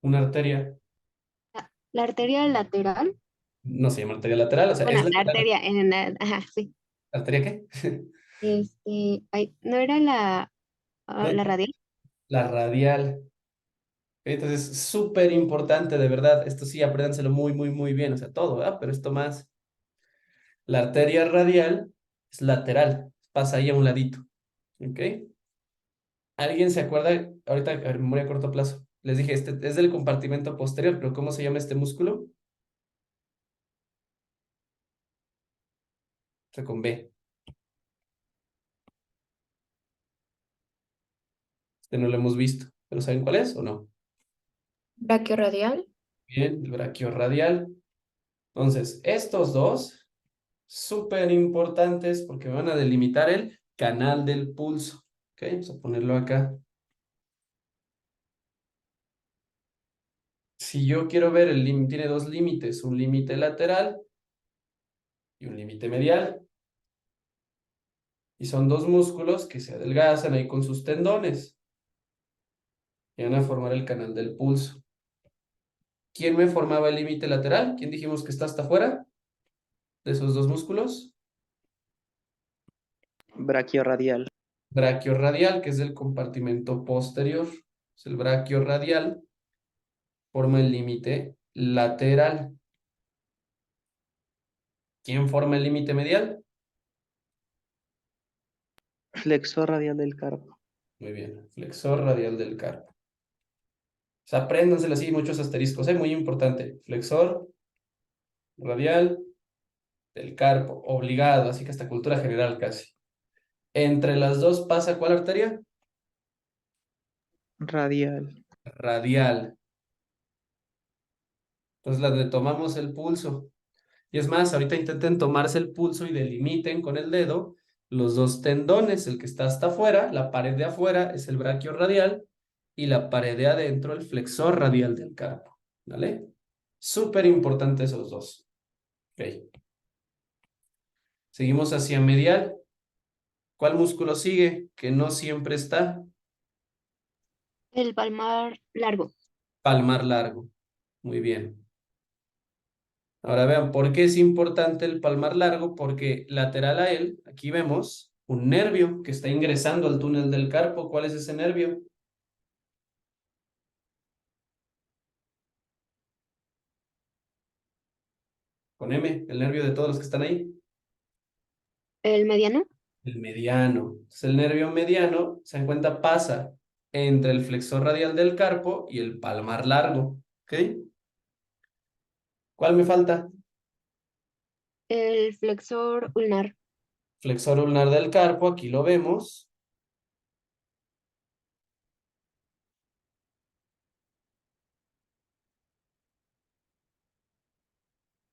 Una arteria. La arteria lateral. No se llama arteria lateral, o sea, Bueno, es la lateral. arteria, ajá, sí. ¿Arteria qué? Ay, ¿no era No, la radial? la radial. Entonces, súper importante, de verdad. Esto sí, apréndanselo muy, muy, muy bien. O sea, todo, ¿verdad? Pero esto más. La arteria radial es lateral, pasa ahí a un ladito. ¿Ok? ¿Alguien se acuerda? Ahorita, a ver, memoria a corto plazo. Les dije, este es del compartimento posterior, pero ¿cómo se llama este músculo? O sea, con B. Este no lo hemos visto. ¿Pero saben cuál es o no? Braquiorradial. Bien, el braquiorradial. Entonces, estos dos, súper importantes porque me van a delimitar el canal del pulso. ¿Ok? Vamos a ponerlo acá. Si yo quiero ver el límite, tiene dos límites, un límite lateral y un límite medial. Y son dos músculos que se adelgazan ahí con sus tendones y van a formar el canal del pulso. ¿Quién me formaba el límite lateral? ¿Quién dijimos que está hasta afuera de esos dos músculos? Braquiorradial. Braquiorradial, que es del compartimento posterior. Es el braquiorradial forma el límite lateral. ¿Quién forma el límite medial? Flexor radial del carpo. Muy bien, flexor radial del carpo. O sea, apréndanselo así, muchos asteriscos, es muy importante. Flexor radial del carpo, obligado, así que hasta cultura general casi. Entre las dos pasa ¿cuál arteria? Radial. Radial. Entonces la de tomamos el pulso. Y es más, ahorita intenten tomarse el pulso y delimiten con el dedo los dos tendones, el que está hasta afuera, la pared de afuera es el braquio radial y la pared de adentro el flexor radial del carpo, ¿vale? Súper importante esos dos. Ok. Seguimos hacia medial. ¿Cuál músculo sigue? Que no siempre está. El palmar largo. Palmar largo. Muy bien. Ahora vean, ¿por qué es importante el palmar largo? Porque lateral a él, aquí vemos un nervio que está ingresando al túnel del carpo. ¿Cuál es ese nervio? Con M, el nervio de todos los que están ahí. El mediano. El mediano. Entonces, el nervio mediano, se encuentra, pasa entre el flexor radial del carpo y el palmar largo. ¿Ok? ¿Cuál me falta? El flexor ulnar. Flexor ulnar del carpo, aquí lo vemos.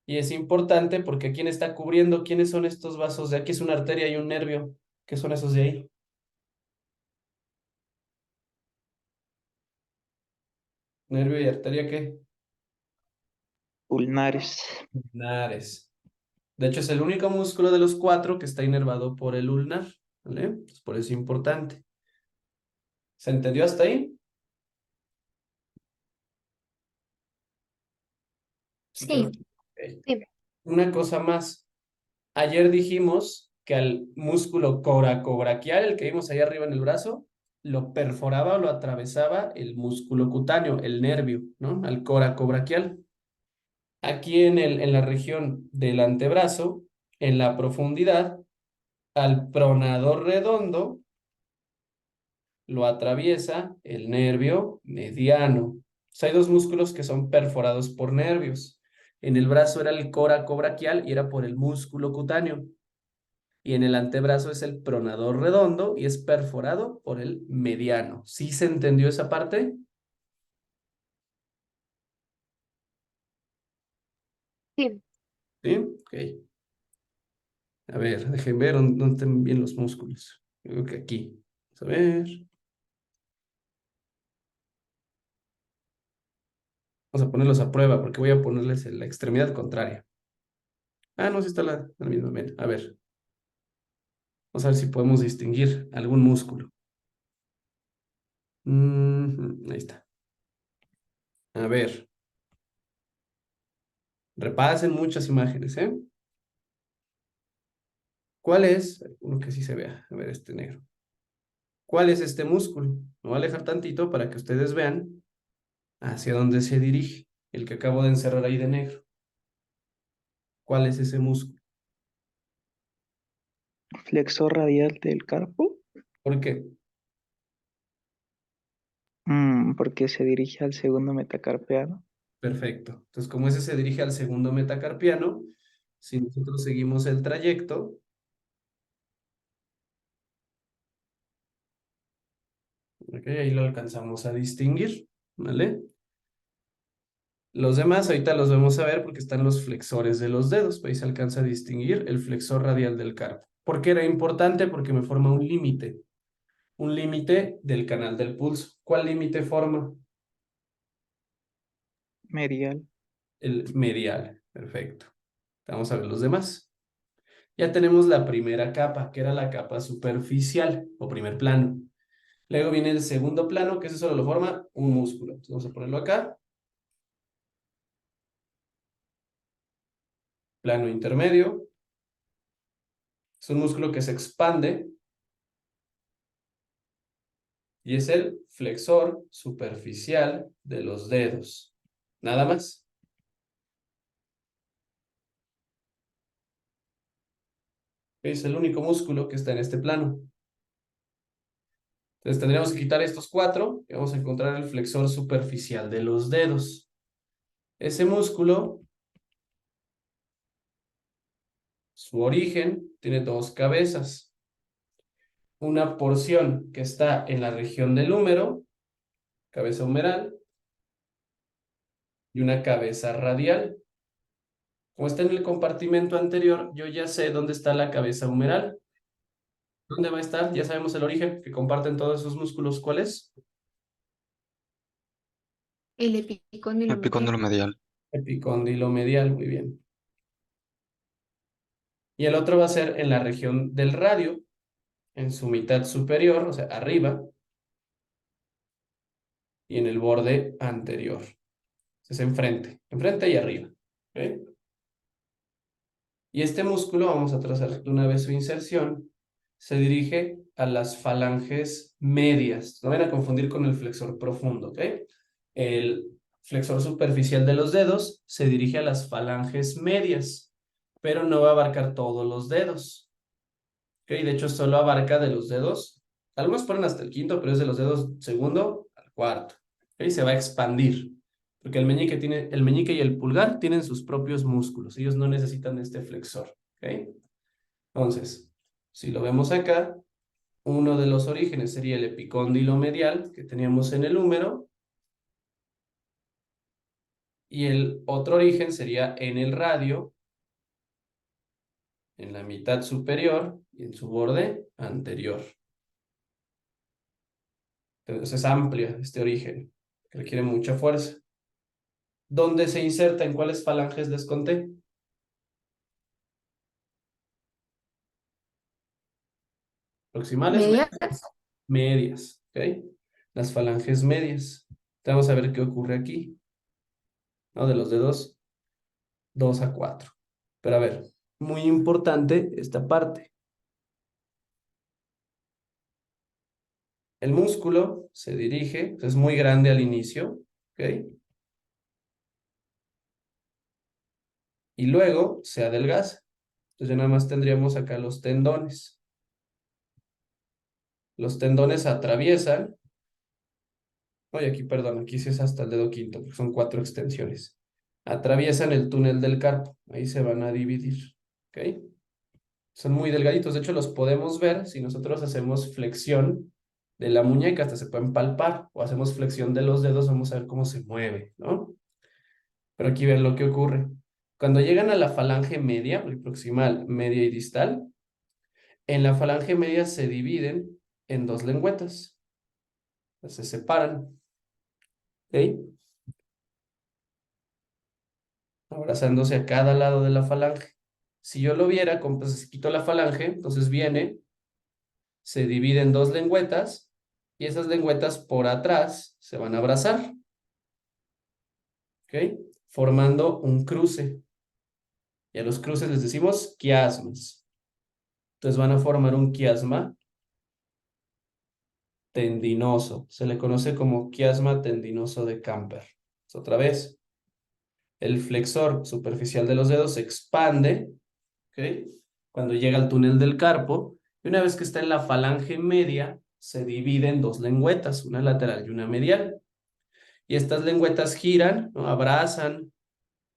Y es importante porque ¿quién está cubriendo? ¿Quiénes son estos vasos de aquí? Es una arteria y un nervio. ¿Qué son esos de ahí? ¿Nervio y arteria qué? Ulnares. Ulnares. De hecho, es el único músculo de los 4 que está inervado por el ulnar, ¿vale? Entonces, por eso es importante. ¿Se entendió hasta ahí? Sí, Ok. sí, Una cosa más. Ayer dijimos que al músculo coracobraquial, el que vimos ahí arriba en el brazo, lo perforaba o lo atravesaba el músculo cutáneo, el nervio, ¿no? Al coracobraquial. Aquí en la región del antebrazo, en la profundidad, al pronador redondo lo atraviesa el nervio mediano. O sea, hay dos músculos que son perforados por nervios. En el brazo era el coracobraquial y era por el músculo cutáneo. Y en el antebrazo es el pronador redondo y es perforado por el mediano. ¿Sí se entendió esa parte? sí. ¿Sí? Ok. A ver, dejen ver dónde están bien los músculos. Yo creo que aquí. Vamos a ver. Vamos a ponerlos a prueba porque voy a ponerles en la extremidad contraria. Ah, no, sí está la misma. Ven, a ver. Vamos a ver si podemos distinguir algún músculo. Ahí está. A ver. Repasen muchas imágenes, ¿eh? ¿Cuál es? Uno que sí se vea. A ver, este negro. ¿Cuál es este músculo? Me voy a alejar tantito para que ustedes vean hacia dónde se dirige. El que acabo de encerrar ahí de negro. ¿Cuál es ese músculo? Flexor radial del carpo. ¿Por qué? Porque se dirige al segundo metacarpiano. Perfecto. Entonces, como ese se dirige al segundo metacarpiano, si nosotros seguimos el trayecto, ok, ahí lo alcanzamos a distinguir, ¿vale? Los demás ahorita los vamos a ver porque están los flexores de los dedos. Ahí se alcanza a distinguir el flexor radial del carpo. ¿Por qué era importante? Porque me forma un límite del canal del pulso. ¿Cuál límite forma? Medial. El medial. Perfecto. Vamos a ver los demás. Ya tenemos la primera capa, que era la capa superficial o primer plano. Luego viene el segundo plano, que eso solo lo forma un músculo. Entonces vamos a ponerlo acá. Plano intermedio. Es un músculo que se expande y es el flexor superficial de los dedos. Nada más. Es el único músculo que está en este plano. Entonces tendríamos que quitar estos 4 y vamos a encontrar el flexor superficial de los dedos. Ese músculo, su origen, tiene 2 cabezas. Una porción que está en la región del húmero, cabeza humeral, y una cabeza radial. Como está en el compartimento anterior, yo ya sé dónde está la cabeza humeral. ¿Dónde va a estar? Ya sabemos el origen que comparten todos esos músculos. ¿Cuál es? El epicóndilo medial. Epicóndilo medial. Epicóndilo medial, muy bien. Y el otro va a ser en la región del radio, en su mitad superior, o sea, arriba, y en el borde anterior. Es enfrente y arriba. ¿Ok? Y este músculo, vamos a trazar de una vez su inserción, se dirige a las falanges medias. No van a confundir con el flexor profundo, ¿ok? El flexor superficial de los dedos se dirige a las falanges medias, pero no va a abarcar todos los dedos. ¿Ok? De hecho, solo abarca de los dedos. Algunos ponen hasta el quinto, pero es de los dedos segundo al cuarto. ¿Ok? Se va a expandir. Porque el meñique y el pulgar tienen sus propios músculos. Ellos no necesitan este flexor. ¿Ok? Entonces, Si lo vemos acá, uno de los orígenes sería el epicóndilo medial que teníamos en el húmero, y el otro origen sería en el radio, en la mitad superior y en su borde anterior. Entonces es amplio este origen, que requiere mucha fuerza. ¿Dónde se inserta? ¿En cuáles falanges les conté? Proximales, Medias. medias, ¿ok? Las falanges medias. Vamos a ver qué ocurre aquí, ¿no? De los dedos 2 a 4. Pero a ver, muy importante esta parte. El músculo se dirige, es muy grande al inicio, ¿ok? Y luego se adelgaza. Entonces ya nada más tendríamos acá los tendones. Los tendones atraviesan. Oye, aquí, perdón, aquí sí es hasta el dedo quinto, porque son 4 extensiones. Atraviesan el túnel del carpo. Ahí se van a dividir, ¿ok? Son muy delgaditos. De hecho, los podemos ver si nosotros hacemos flexión de la muñeca, hasta se pueden palpar. O hacemos flexión de los dedos, vamos a ver cómo se mueve, ¿no? Pero aquí ven lo que ocurre. Cuando llegan a la falange media, proximal, media y distal, en la falange media se dividen en 2 lengüetas. Se separan, ¿ok? Abrazándose a cada lado de la falange. Si yo lo viera, pues quito la falange, entonces viene, se divide en 2 lengüetas, y esas lengüetas por atrás se van a abrazar, ¿ok? Formando un cruce. Y a los cruces les decimos quiasmas. Entonces van a formar un quiasma tendinoso. Se le conoce como quiasma tendinoso de Camper. Otra vez, el flexor superficial de los dedos se expande, ¿ok? Cuando llega al túnel del carpo, y una vez que está en la falange media, se divide en 2 lengüetas, una lateral y una medial. Y estas lengüetas giran, ¿no? Abrazan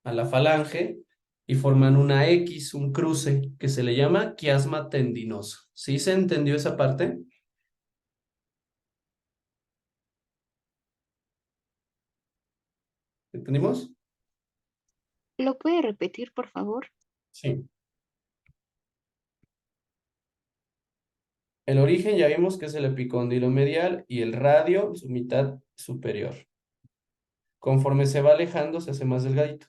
a la falange y forman una X, un cruce, que se le llama quiasma tendinoso. ¿Sí se entendió esa parte? ¿Entendimos? ¿Lo puede repetir, por favor? Sí. El origen ya vimos que es el epicóndilo medial y el radio, su mitad superior. Conforme se va alejando, se hace más delgadito.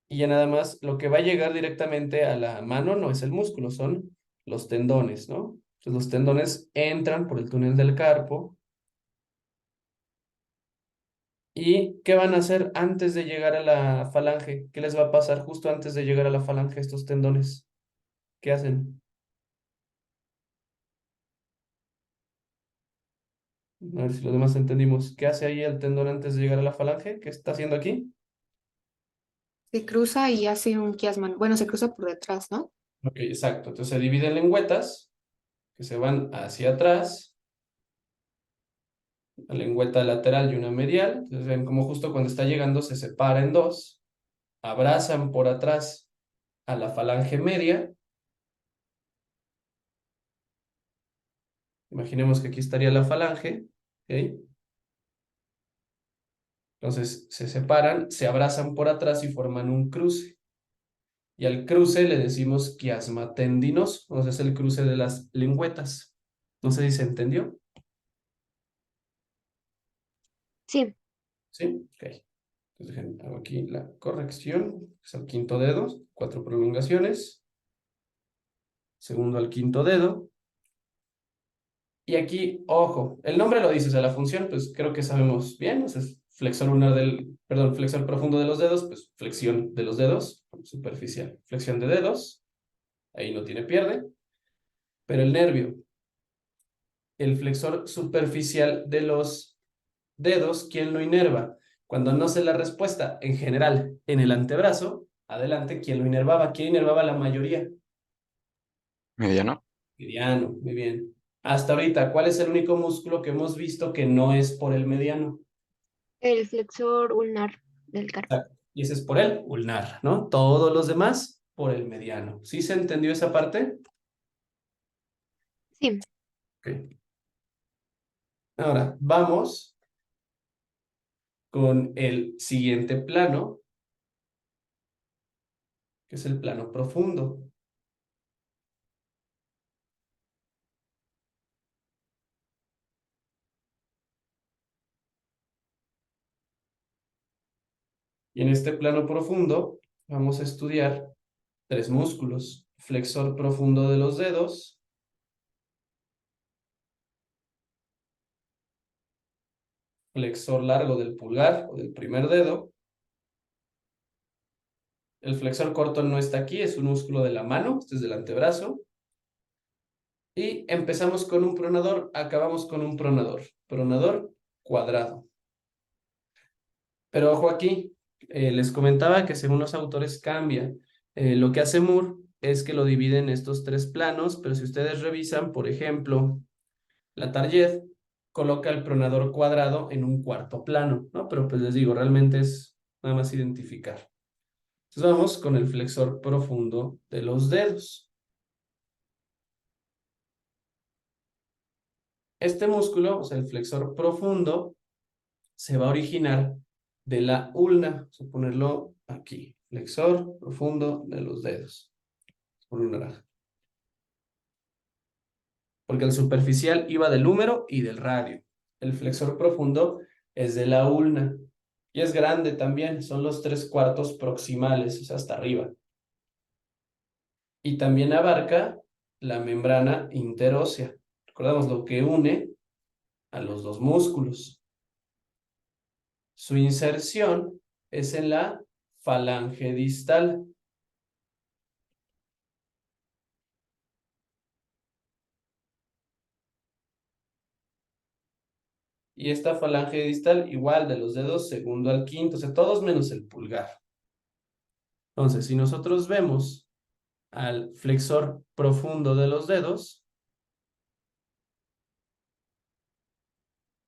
Y ya nada más, lo que va a llegar directamente a la mano no es el músculo, son los tendones, ¿no? Entonces los tendones entran por el túnel del carpo. ¿Y qué van a hacer antes de llegar a la falange? ¿Qué les va a pasar justo antes de llegar a la falange estos tendones? ¿Qué hacen? A ver si los demás entendimos. ¿Qué hace ahí el tendón antes de llegar a la falange? ¿Qué está haciendo aquí? Se cruza y hace un quiasma. Bueno, se cruza por detrás, ¿no? Ok, exacto. Entonces se divide en lengüetas que se van hacia atrás, una lengüeta lateral y una medial. Entonces ven como justo cuando está llegando se separa en 2, abrazan por atrás a la falange media. Imaginemos que aquí estaría la falange, ¿ok? Entonces se separan, se abrazan por atrás y forman un cruce. Y al cruce le decimos quiasma tendinoso, entonces es el cruce de las lengüetas. No sé si se entendió. Sí. ¿Sí? Ok. Entonces hago aquí la corrección. Es el quinto dedo, 4 prolongaciones. Segundo al quinto dedo. Y aquí, ojo, el nombre lo dice, o sea, la función, pues creo que sabemos bien, o sea, es flexor lunar perdón, flexor profundo de los dedos, pues flexión de los dedos, superficial. Flexión de dedos, ahí no tiene pierde. Pero el nervio, el flexor superficial de los dedos, ¿quién lo inerva? Cuando no sé la respuesta, en general, en el antebrazo, adelante, ¿quién lo inervaba? ¿Quién inervaba la mayoría? Mediano. Mediano, muy bien. Hasta ahorita, ¿cuál es el único músculo que hemos visto que no es por el mediano? El flexor ulnar del carpo. Exacto. Y ese es por el ulnar, ¿no? Todos los demás por el mediano. ¿Sí se entendió esa parte? Sí. Ok. Ahora, vamos con el siguiente plano, que es el plano profundo. Y en este plano profundo vamos a estudiar tres músculos: flexor profundo de los dedos, flexor largo del pulgar o del primer dedo. El flexor corto no está aquí, es un músculo de la mano, este es del antebrazo. Y empezamos con un pronador, acabamos con un pronador. Pronador cuadrado. Pero ojo aquí, les comentaba que según los autores cambia. Lo que hace Moore es que lo divide en estos tres planos, pero si ustedes revisan, por ejemplo, la Target coloca el pronador cuadrado en un cuarto plano, ¿no? Pero pues les digo, realmente es nada más identificar. Entonces vamos con el flexor profundo de los dedos. Este músculo, o sea, el flexor profundo, se va a originar de la ulna. Vamos a ponerlo aquí. Flexor profundo de los dedos. Por un naranja. Porque el superficial iba del húmero y del radio. El flexor profundo es de la ulna. Y es grande también. Son los 3/4 proximales, o sea, hasta arriba. Y también abarca la membrana interósea. Recordamos lo que une a los dos músculos. Su inserción es en la falange distal. Y esta falange distal igual de los dedos segundo al quinto, o sea, todos menos el pulgar. Entonces, si nosotros vemos al flexor profundo de los dedos,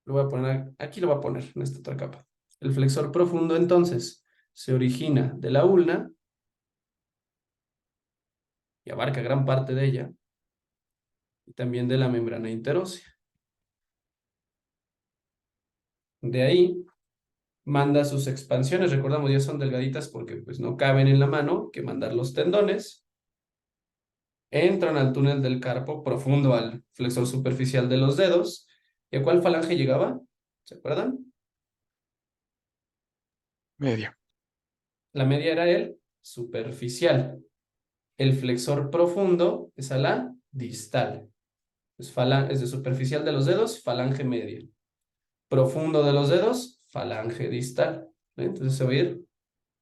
lo voy a poner, aquí lo voy a poner en esta otra capa. El flexor profundo entonces se origina de la ulna y abarca gran parte de ella, y también de la membrana interósea. De ahí manda sus expansiones, recordamos ya son delgaditas porque pues no caben en la mano, que mandar los tendones, entran al túnel del carpo profundo al flexor superficial de los dedos. ¿Y a cuál falange llegaba? ¿Se acuerdan? Media. La media era el superficial. El flexor profundo es a la distal. Es de superficial de los dedos, falange media. Profundo de los dedos, falange distal. Entonces se va a ir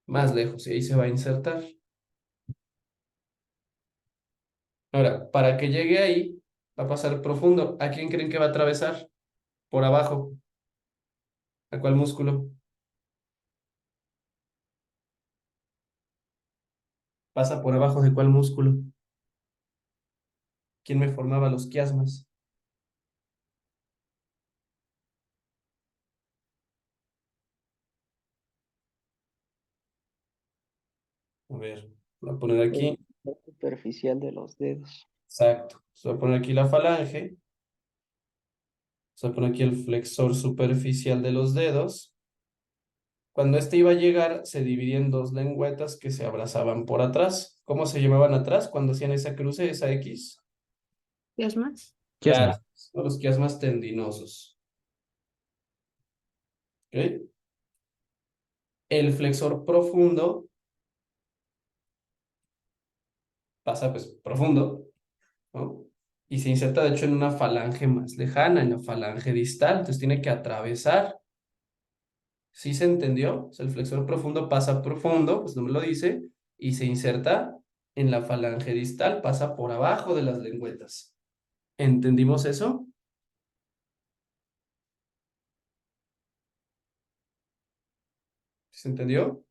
más lejos y ahí se va a insertar. Ahora, para que llegue ahí, va a pasar profundo. ¿A quién creen que va a atravesar? Por abajo. ¿A cuál músculo? ¿Pasa por abajo de cuál músculo? ¿Quién me formaba los quiasmas? A ver, voy a poner aquí. La superficial de los dedos. Exacto. Voy a poner aquí la falange. Voy a poner aquí el flexor superficial de los dedos. Cuando este iba a llegar, se dividía en dos lengüetas que se abrazaban por atrás. ¿Cómo se llevaban atrás cuando hacían esa cruce, esa X? ¿Qué más? Claro, son los quiasmas tendinosos. ¿Ok? El flexor profundo pasa pues profundo, ¿no? Y se inserta de hecho en una falange más lejana, en la falange distal, entonces tiene que atravesar. ¿Sí se entendió? O sea, el flexor profundo pasa profundo, pues no me lo dice, y se inserta en la falange distal, pasa por abajo de las lengüetas. ¿Entendimos eso? ¿Se entendió?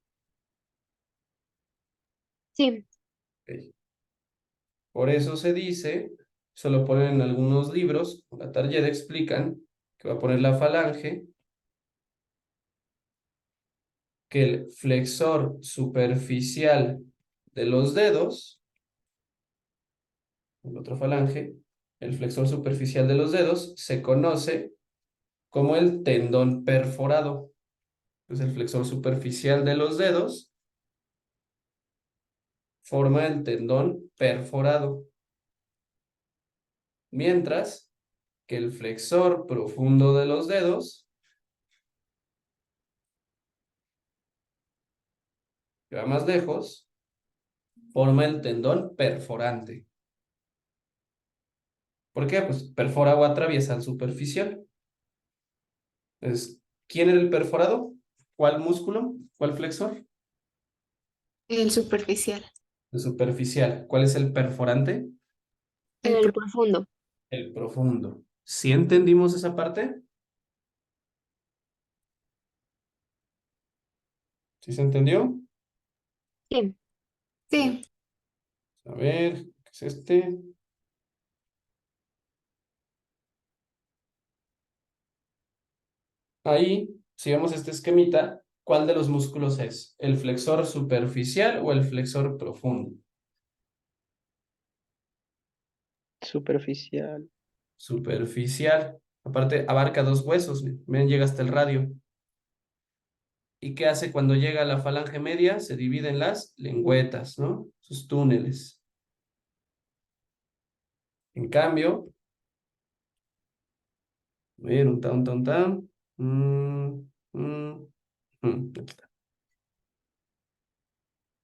Sí. Ok. Por eso se dice, se lo ponen en algunos libros, la Target explican que va a poner la falange, que el flexor superficial de los dedos, el otro falange, el flexor superficial de los dedos, se conoce como el tendón perforado. Entonces, el flexor superficial de los dedos forma el tendón perforado, mientras que el flexor profundo de los dedos, que va más lejos, forma el tendón perforante. ¿Por qué? Pues perfora o atraviesa el superficial. Entonces, ¿quién era el perforado? ¿Cuál músculo? ¿Cuál flexor? El superficial. El superficial. ¿Cuál es el perforante? El El profundo. El profundo. ¿Sí entendimos esa parte? ¿Sí se entendió? Sí. Sí. A ver, ¿qué es este? Ahí, si vemos este esquemita, ¿cuál de los músculos es? ¿El flexor superficial o el flexor profundo? Superficial. Superficial. Aparte, abarca dos huesos. Ven, llega hasta el radio. ¿Y qué hace cuando llega a la falange media? Se divide en las lengüetas, ¿no? Sus túneles. En cambio, a ver, un tan. Aquí está.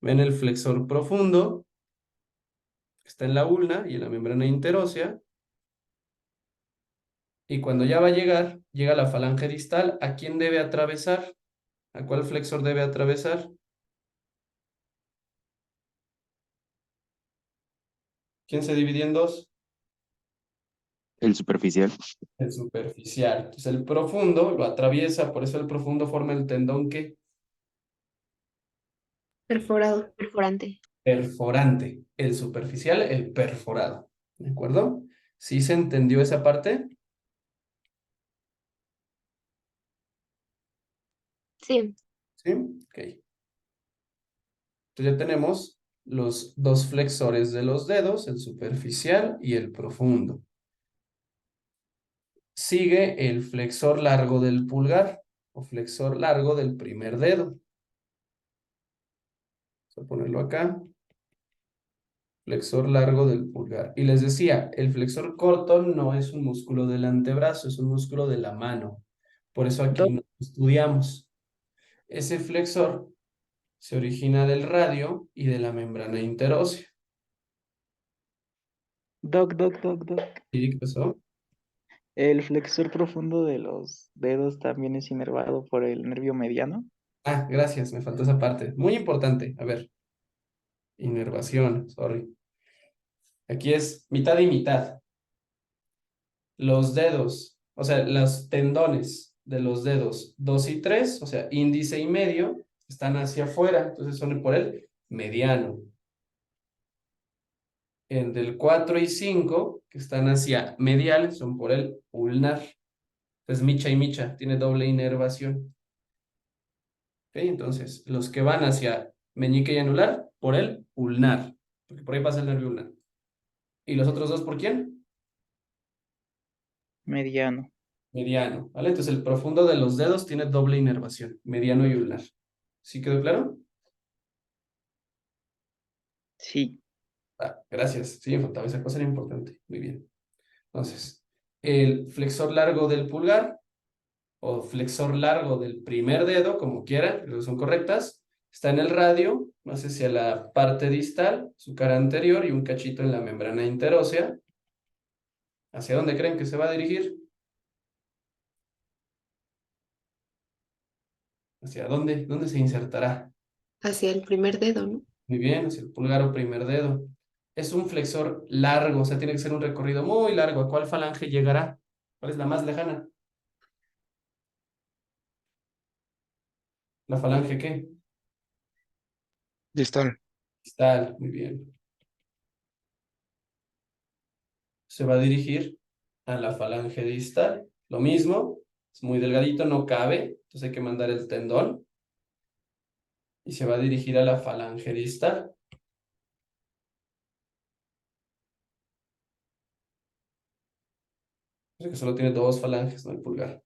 Ven el flexor profundo, que está en la ulna y en la membrana interósea. Y cuando ya va a llegar, llega a la falange distal. ¿A quién debe atravesar? ¿A cuál flexor debe atravesar? ¿Quién se divide en dos? El superficial. El superficial. Entonces el profundo lo atraviesa, por eso el profundo forma el tendón que Perforado. Perforante. perforante. El superficial, el perforado. ¿De acuerdo? ¿Sí se entendió esa parte? Sí. ¿Sí? Ok. Entonces ya tenemos los dos flexores de los dedos, el superficial y el profundo. Sigue el flexor largo del pulgar o flexor largo del primer dedo. Vamos a ponerlo acá. Flexor largo del pulgar. Y les decía, el flexor corto no es un músculo del antebrazo, es un músculo de la mano. Por eso aquí Doc, no estudiamos. Ese flexor se origina del radio y de la membrana interósea. doc. ¿Y qué pasó? El flexor profundo de los dedos también es inervado por el nervio mediano. Ah, gracias, me faltó esa parte. Muy importante. A ver, inervación, sorry. Aquí es mitad y mitad. Los dedos, o sea, los tendones de los dedos 2 y 3, o sea, índice y medio, están hacia afuera, entonces son por el mediano. El del 4 y 5, que están hacia medial, son por el ulnar. Entonces, micha y micha, tiene doble inervación. ¿Ok? Entonces, los que van hacia meñique y anular, por el ulnar, porque por ahí pasa el nervio ulnar. ¿Y los otros dos por quién? Mediano. Mediano, ¿vale? Entonces, el profundo de los dedos tiene doble inervación, mediano y ulnar. ¿Sí quedó claro? Sí. Ah, gracias. Sí, me faltaba esa cosa, era importante. Muy bien. Entonces, el flexor largo del pulgar o flexor largo del primer dedo, como quieran, pero son correctas, está en el radio, más hacia la parte distal, su cara anterior y un cachito en la membrana interósea. ¿Hacia dónde creen que se va a dirigir? ¿Hacia dónde? ¿Dónde se insertará? Hacia el primer dedo, ¿no? Muy bien, hacia el pulgar o primer dedo. Es un flexor largo, o sea, tiene que ser un recorrido muy largo. ¿A cuál falange llegará? ¿Cuál es la más lejana? ¿La falange qué? Distal. Distal, muy bien. Se va a dirigir a la falange distal. Lo mismo, es muy delgadito, no cabe, entonces hay que mandar el tendón y se va a dirigir a la falange distal. O sea que solo tiene dos falanges, ¿no? El pulgar.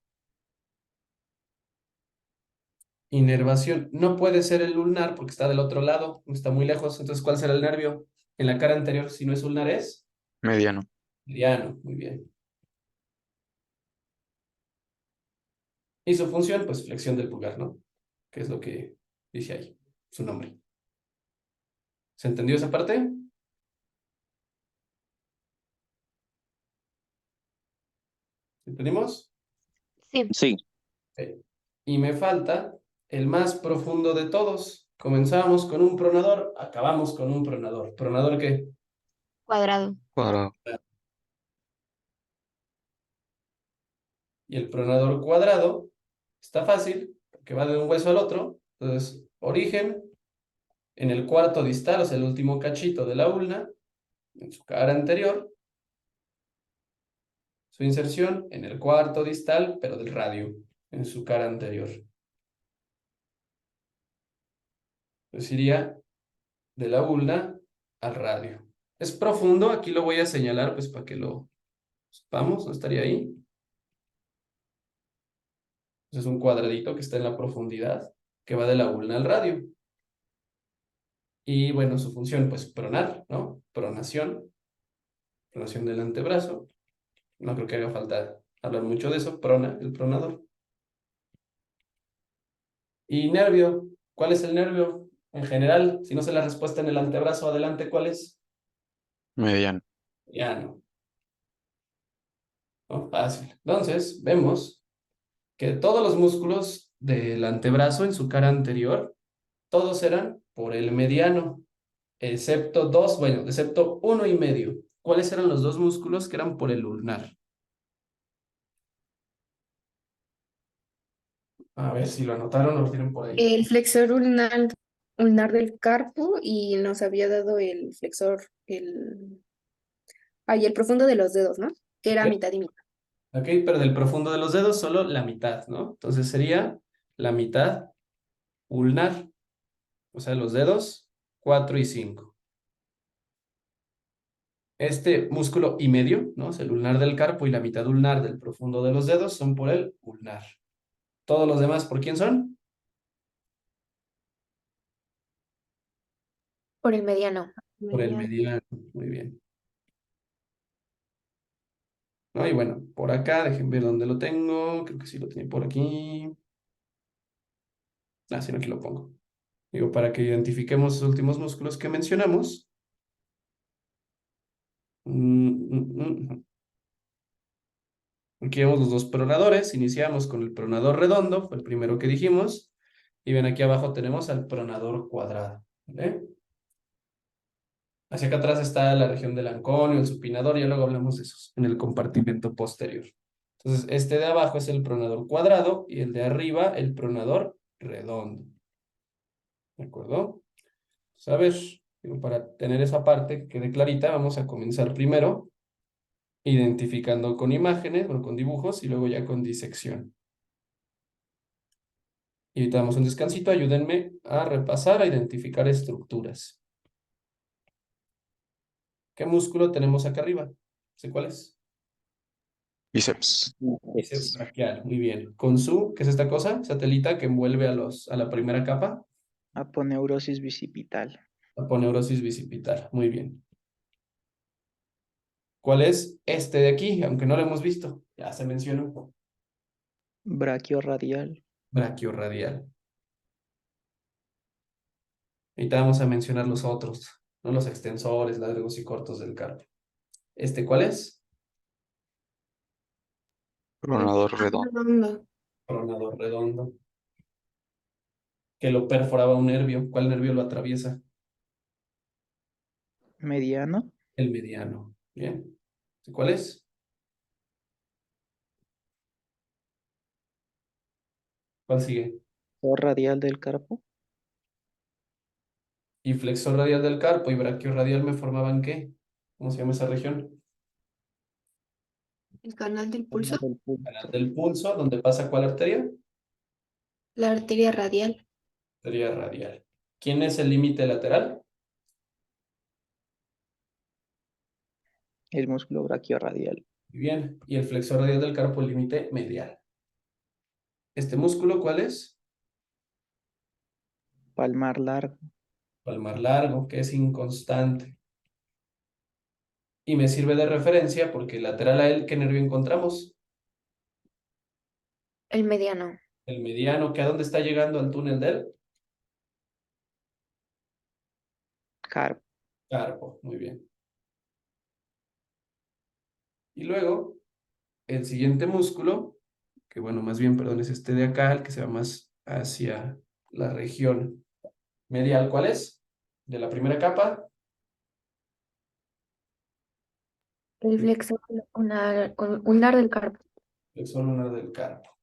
Inervación. No puede ser el ulnar porque está del otro lado, está muy lejos. Entonces, ¿cuál será el nervio? En la cara anterior, si no es ulnar, es Mediano. mediano. Muy bien. Y su función, pues flexión del pulgar, ¿no? Que es lo que dice ahí, su nombre. ¿Se entendió esa parte? ¿Entendimos? Sí. Sí. Ok. Y me falta el más profundo de todos. Comenzamos con un pronador, acabamos con un pronador. ¿Pronador qué? Cuadrado. Cuadrado. Y el pronador cuadrado está fácil, porque va de un hueso al otro. Entonces, origen en el cuarto distal, o sea, el último cachito de la ulna, en su cara anterior. Su inserción en el cuarto distal, pero del radio, en su cara anterior. Entonces iría de la ulna al radio. Es profundo, aquí lo voy a señalar pues para que lo sepamos, no estaría ahí. Es un cuadradito que está en la profundidad, que va de la ulna al radio. Y bueno, su función pues pronar, ¿no? Pronación del antebrazo. No creo que haga falta hablar mucho de eso, prona, el pronador. Y nervio, ¿cuál es el nervio? En general, si no sé la respuesta en el antebrazo, adelante, ¿cuál es? Mediano. Ya no. ¿No? Fácil. Entonces, vemos que todos los músculos del antebrazo en su cara anterior, todos eran por el mediano, excepto dos, bueno, excepto uno y medio. ¿Cuáles eran los dos músculos que eran por el ulnar? A ver si lo anotaron o lo tienen por ahí. El flexor ulnar del carpo y nos había dado el flexor, el profundo de los dedos, ¿no? Que era Ok, mitad y mitad. ok, pero del profundo de los dedos solo la mitad, ¿no? Entonces sería la mitad ulnar, o sea, los dedos 4 y 5. Este músculo y medio, ¿no? Es el ulnar del carpo y la mitad ulnar del profundo de los dedos son por el ulnar. Todos los demás, ¿por quién son? Por el mediano. Por el Mediano. mediano. Muy bien. ¿No? Y bueno, por acá, déjenme ver dónde lo tengo. Creo que sí lo tenía por aquí. Ah, sí, no, aquí lo pongo. Digo, para que identifiquemos los últimos músculos que mencionamos. Aquí vemos los dos pronadores. Iniciamos con el pronador redondo, fue el primero que dijimos. Y ven, aquí abajo tenemos al pronador cuadrado. ¿Vale? Hacia acá atrás está la región del anconio, el supinador, ya luego hablamos de esos, en el compartimento posterior. Entonces, este de abajo es el pronador cuadrado y el de arriba el pronador redondo. ¿De acuerdo? Pues, a ver, digo, para tener esa parte que quede clarita, vamos a comenzar primero identificando con imágenes, o con dibujos, y luego ya con disección. Y ahorita damos un descansito, ayúdenme a repasar, a identificar estructuras. ¿Qué músculo tenemos acá arriba? ¿Sé cuál es? Bíceps. Bíceps braquial, muy bien. Con su, ¿qué es esta cosa? Satelita que envuelve a la primera capa. Aponeurosis bicipital. Aponeurosis bicipital, muy bien. ¿Cuál es este de aquí? Aunque no lo hemos visto, ya se mencionó. Braquiorradial. Braquiorradial. Ahorita vamos a mencionar los otros, no los extensores, largos y cortos del carpo. ¿Este cuál es? Pronador redondo. Redondo. Coronador redondo. Que lo perforaba un nervio. ¿Cuál nervio lo atraviesa? Mediano. El mediano. Bien. ¿Cuál es? ¿Cuál sigue? O radial del carpo. Y flexor radial del carpo y braquiorradial me formaban ¿qué? ¿Cómo se llama esa región? El canal del Zona pulso. del pulso. Canal del pulso, ¿dónde pasa cuál arteria? La arteria radial. Arteria radial. ¿Quién es el límite lateral? El músculo braquiorradial. Muy bien. Y el flexor radial del carpo límite medial. ¿Este músculo cuál es? Palmar largo. Palmar largo, que es inconstante. Y me sirve de referencia porque lateral a él, ¿qué nervio encontramos? El mediano. El mediano, ¿que a dónde está llegando al túnel del Carpo. carpo? Muy bien. Y luego, el siguiente músculo, que bueno, más bien, perdón, es este de acá, el que se va más hacia la región medial. ¿Cuál es? De la primera capa, El flexor ulnar del carpo. flexor lunar del carpo,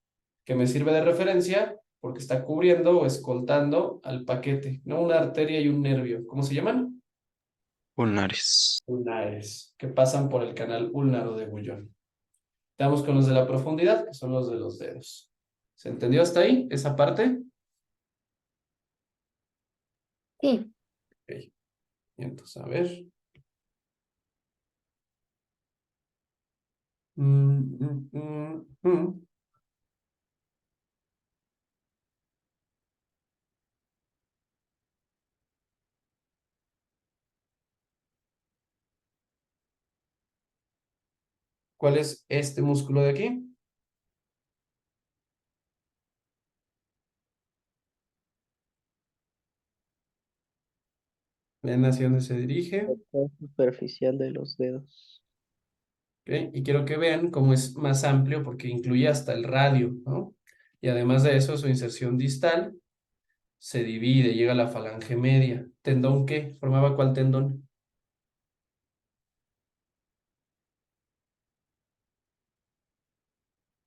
que me sirve de referencia porque está cubriendo o escoltando al paquete, ¿no? Una arteria y un nervio. ¿Cómo se llaman? Ulnares. Ulnares, que pasan por el canal ulnaro de Bullón. Estamos con los de la profundidad, que son los de los dedos. ¿Se entendió hasta ahí, esa parte? Sí. Ok. Y entonces, a ver. Mm, mm, mm, mm. ¿Cuál es este músculo de aquí? ¿Ven hacia dónde se dirige? Sector superficial de los dedos. ¿Ok? Y quiero que vean cómo es más amplio porque incluye hasta el radio, ¿no? Y además de eso, su inserción distal se divide, llega a la falange media. ¿Tendón qué? ¿Formaba cuál tendón?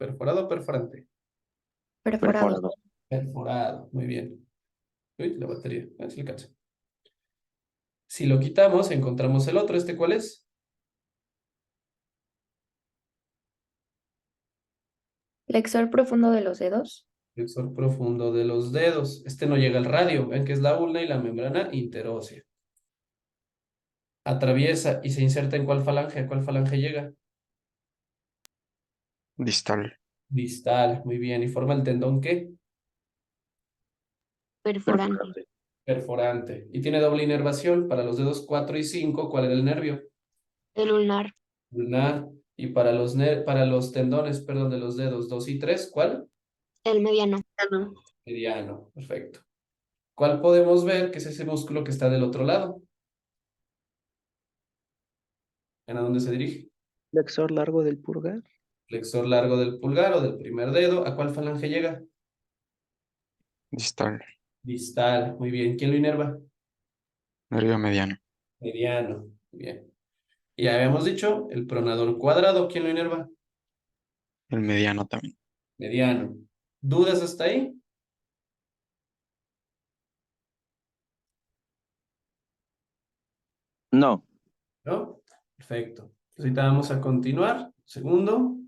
¿Perforado o perforante? Perforado. Perforado, muy bien. Uy, la batería, a ver si le alcanza. Si lo quitamos, encontramos el otro. ¿Este cuál es? Flexor profundo de los dedos. Flexor profundo de los dedos. Este no llega al radio, ven que es la ulna y la membrana interósea. Atraviesa y se inserta ¿en cuál falange? ¿A cuál falange llega? Distal. Distal, muy bien. ¿Y forma el tendón qué? Perforante. Perforante. Y tiene doble inervación. Para los dedos 4 y 5, ¿cuál era el nervio? El ulnar. Ulnar. Y para para los tendones, perdón, de los dedos 2 y 3, ¿cuál? El mediano. Mediano. Perfecto. ¿Cuál podemos ver que es ese músculo que está del otro lado? ¿En a dónde se dirige? Flexor largo del pulgar. Flexor largo del pulgar o del primer dedo. ¿A cuál falange llega? Distal. Distal. Muy bien. ¿Quién lo inerva? Nervio mediano. Mediano. Muy bien. Y ya habíamos dicho, el pronador cuadrado, ¿quién lo inerva? El mediano también. Mediano. ¿Dudas hasta ahí? No. ¿No? Perfecto. Entonces ahorita vamos a continuar. Segundo.